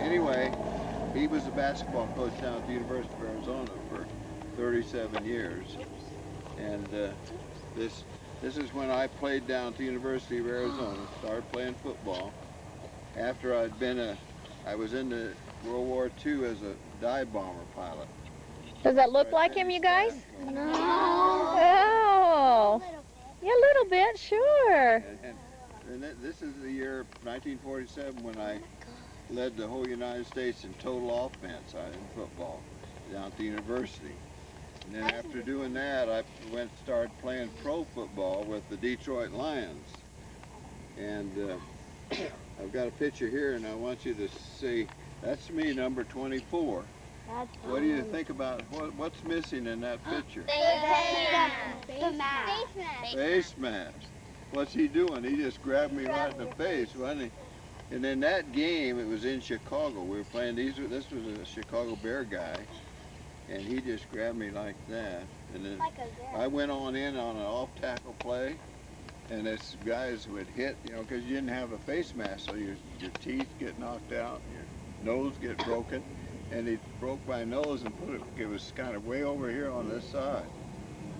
Anyway, he was a basketball coach down at the University of Arizona for 37 years. And this is when I played down at the University of Arizona, started playing football. After I'd been a I was in the World War II as a dive bomber pilot. Does that look like him, you guys? Oh. Yeah, a little bit, sure. And this is the year 1947 when I led the whole United States in total offense in football down at the university. And then after doing that, I started playing pro football with the Detroit Lions. And I've got a picture here, and I want you to see. That's me, number 24. What do you think about what's missing in that picture? Face mask. Face mask. What's he doing? He just grabbed me right in the face, wasn't he? And in that game, it was in Chicago. We were playing this was a Chicago Bear guy, and he just grabbed me like that. And then I went on in on an off-tackle play, and this guys would hit, because you didn't have a face mask, so your teeth get knocked out, your nose get broken, and he broke my nose and it was kind of way over here on this side.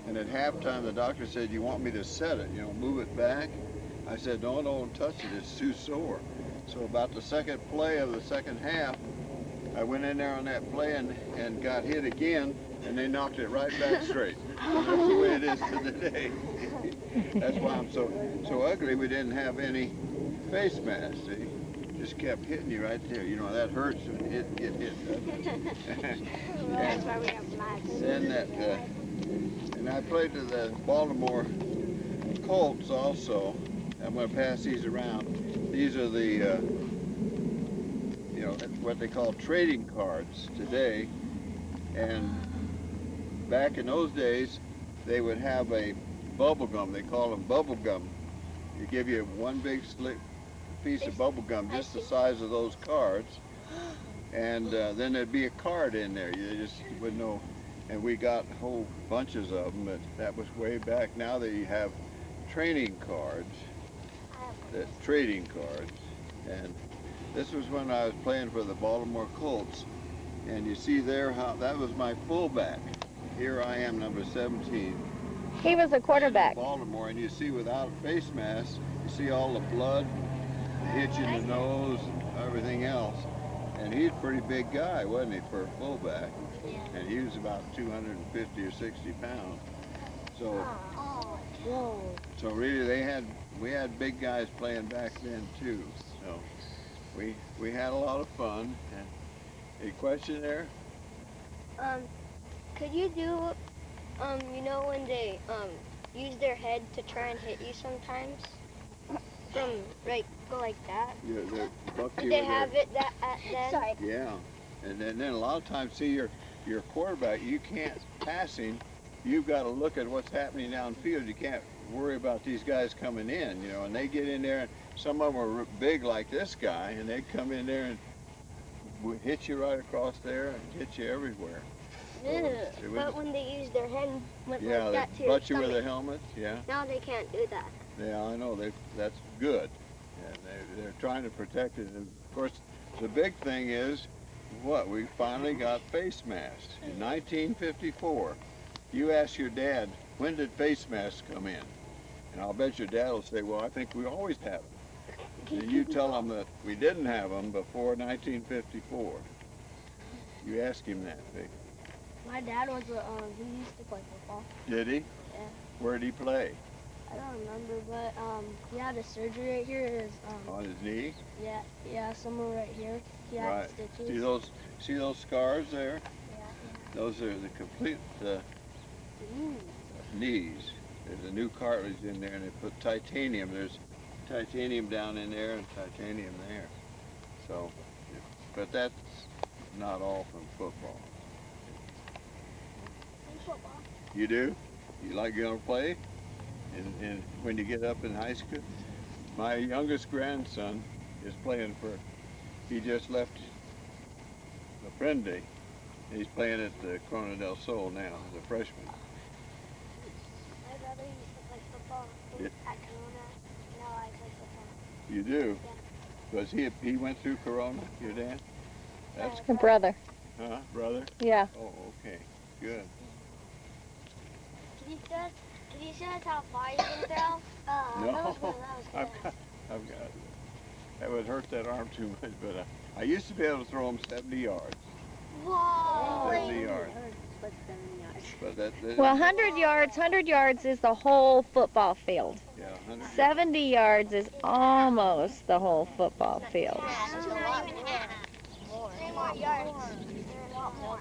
And at halftime, the doctor said, "You want me to set it, move it back?" I said, "No, don't touch it, it's too sore." So about the second play of the second half, I went in there on that play and got hit again, and they knocked it right back straight. And that's the way it is to today. That's why I'm so ugly. We didn't have any face masks, see? Just kept hitting you right there. That hurts when you get hit. That's why we have masks. And I played to the Baltimore Colts also. I'm going to pass these around. These are the, what they call trading cards today. And back in those days, they would have a bubble gum. They call them bubble gum. They give you one big slick piece of bubble gum, just the size of those cards. And then there'd be a card in there. You just wouldn't know. And we got whole bunches of them. That was way back. Now they have training cards, trading cards. And this was when I was playing for the Baltimore Colts. And you see there how that was my fullback. Here I am, number 17. He was a quarterback. Baltimore, and you see without a face mask, you see all the blood, the hitch in the nose, everything else. And he's a pretty big guy, wasn't he, for a fullback? Yeah. And he was about 250 or 60 pounds. So really we had big guys playing back then too. So we had a lot of fun. And any question there? Could you do, when they use their head to try and hit you sometimes? From go like that. Yeah, They have it at that. Sorry. Yeah, and then a lot of times, see your quarterback, you can't pass him. You've got to look at what's happening downfield. You can't worry about these guys coming in, and they get in there, and some of them are big like this guy, and they come in there and hit you right across there and hit you everywhere. But when they use their head like yeah, that they too. butt you with a helmet. Yeah. Now they can't do that. Yeah, I know. That's good. Yeah, they're trying to protect it. And of course, the big thing is, we finally got face masks in 1954. You ask your dad, when did face masks come in? And I'll bet your dad will say, well, I think we always have them. And you tell him that we didn't have them before 1954. You ask him that, Vic. My dad was he used to play football. Did he? Yeah. Where did he play? I don't remember, but he had a surgery right here. On his knee? Yeah, somewhere right here. He had Right. stitches. See those scars there? Yeah. Those are the complete knees. There's a new cartilage in there, and they put titanium. There's titanium down in there and titanium there. So, but that's not all from football. Football. You do? You like going to play? And when you get up in high school? My youngest grandson is playing he just left Apprendi. He's playing at the Corona del Sol now, as a freshman. My brother used to play football at Corona. Now I play football. You do? Yeah. Was he went through Corona, your dad? That's, Her brother. brother? Yeah. Oh, okay, good. Can you show us how far you can throw? No, That was good. I've got it. That would hurt that arm too much, but I used to be able to throw them 70 yards. Whoa! 70 yards. But Well, 100 yards is the whole football field. yeah, 100 yards. 70 yards is almost the whole football field. That's a lot more. 3 more yards.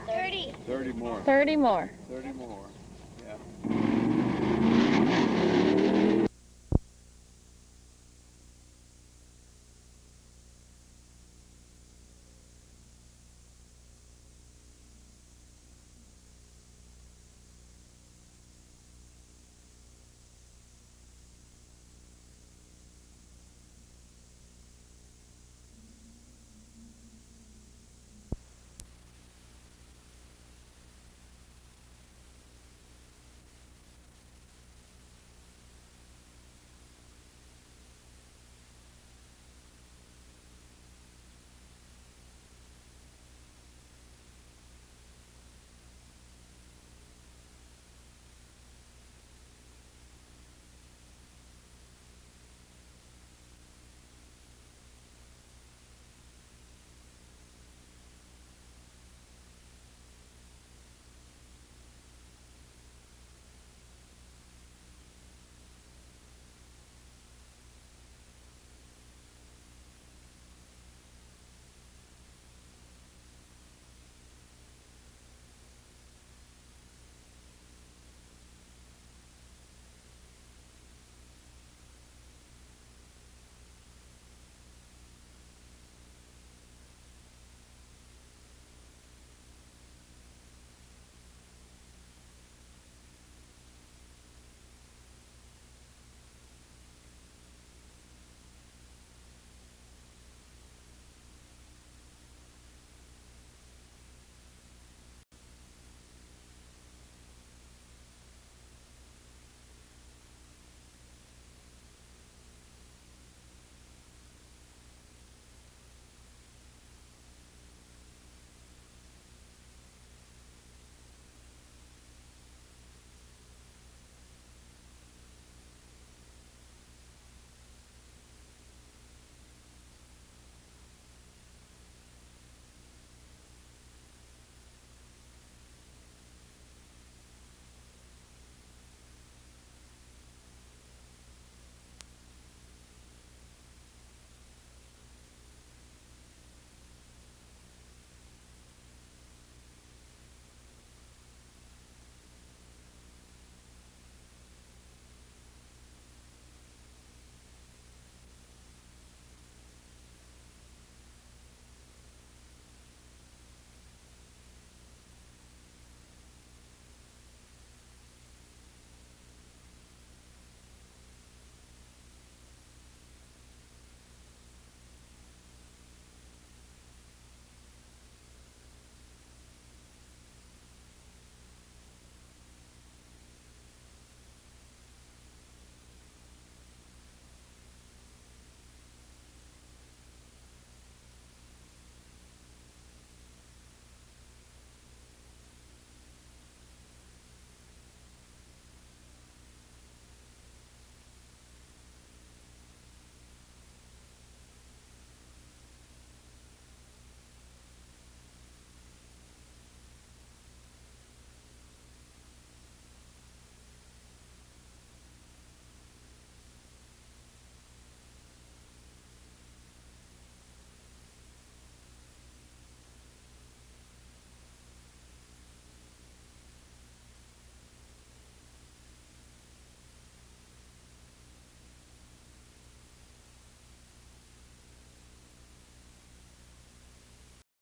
30. 30 more. 30 more. 30 more.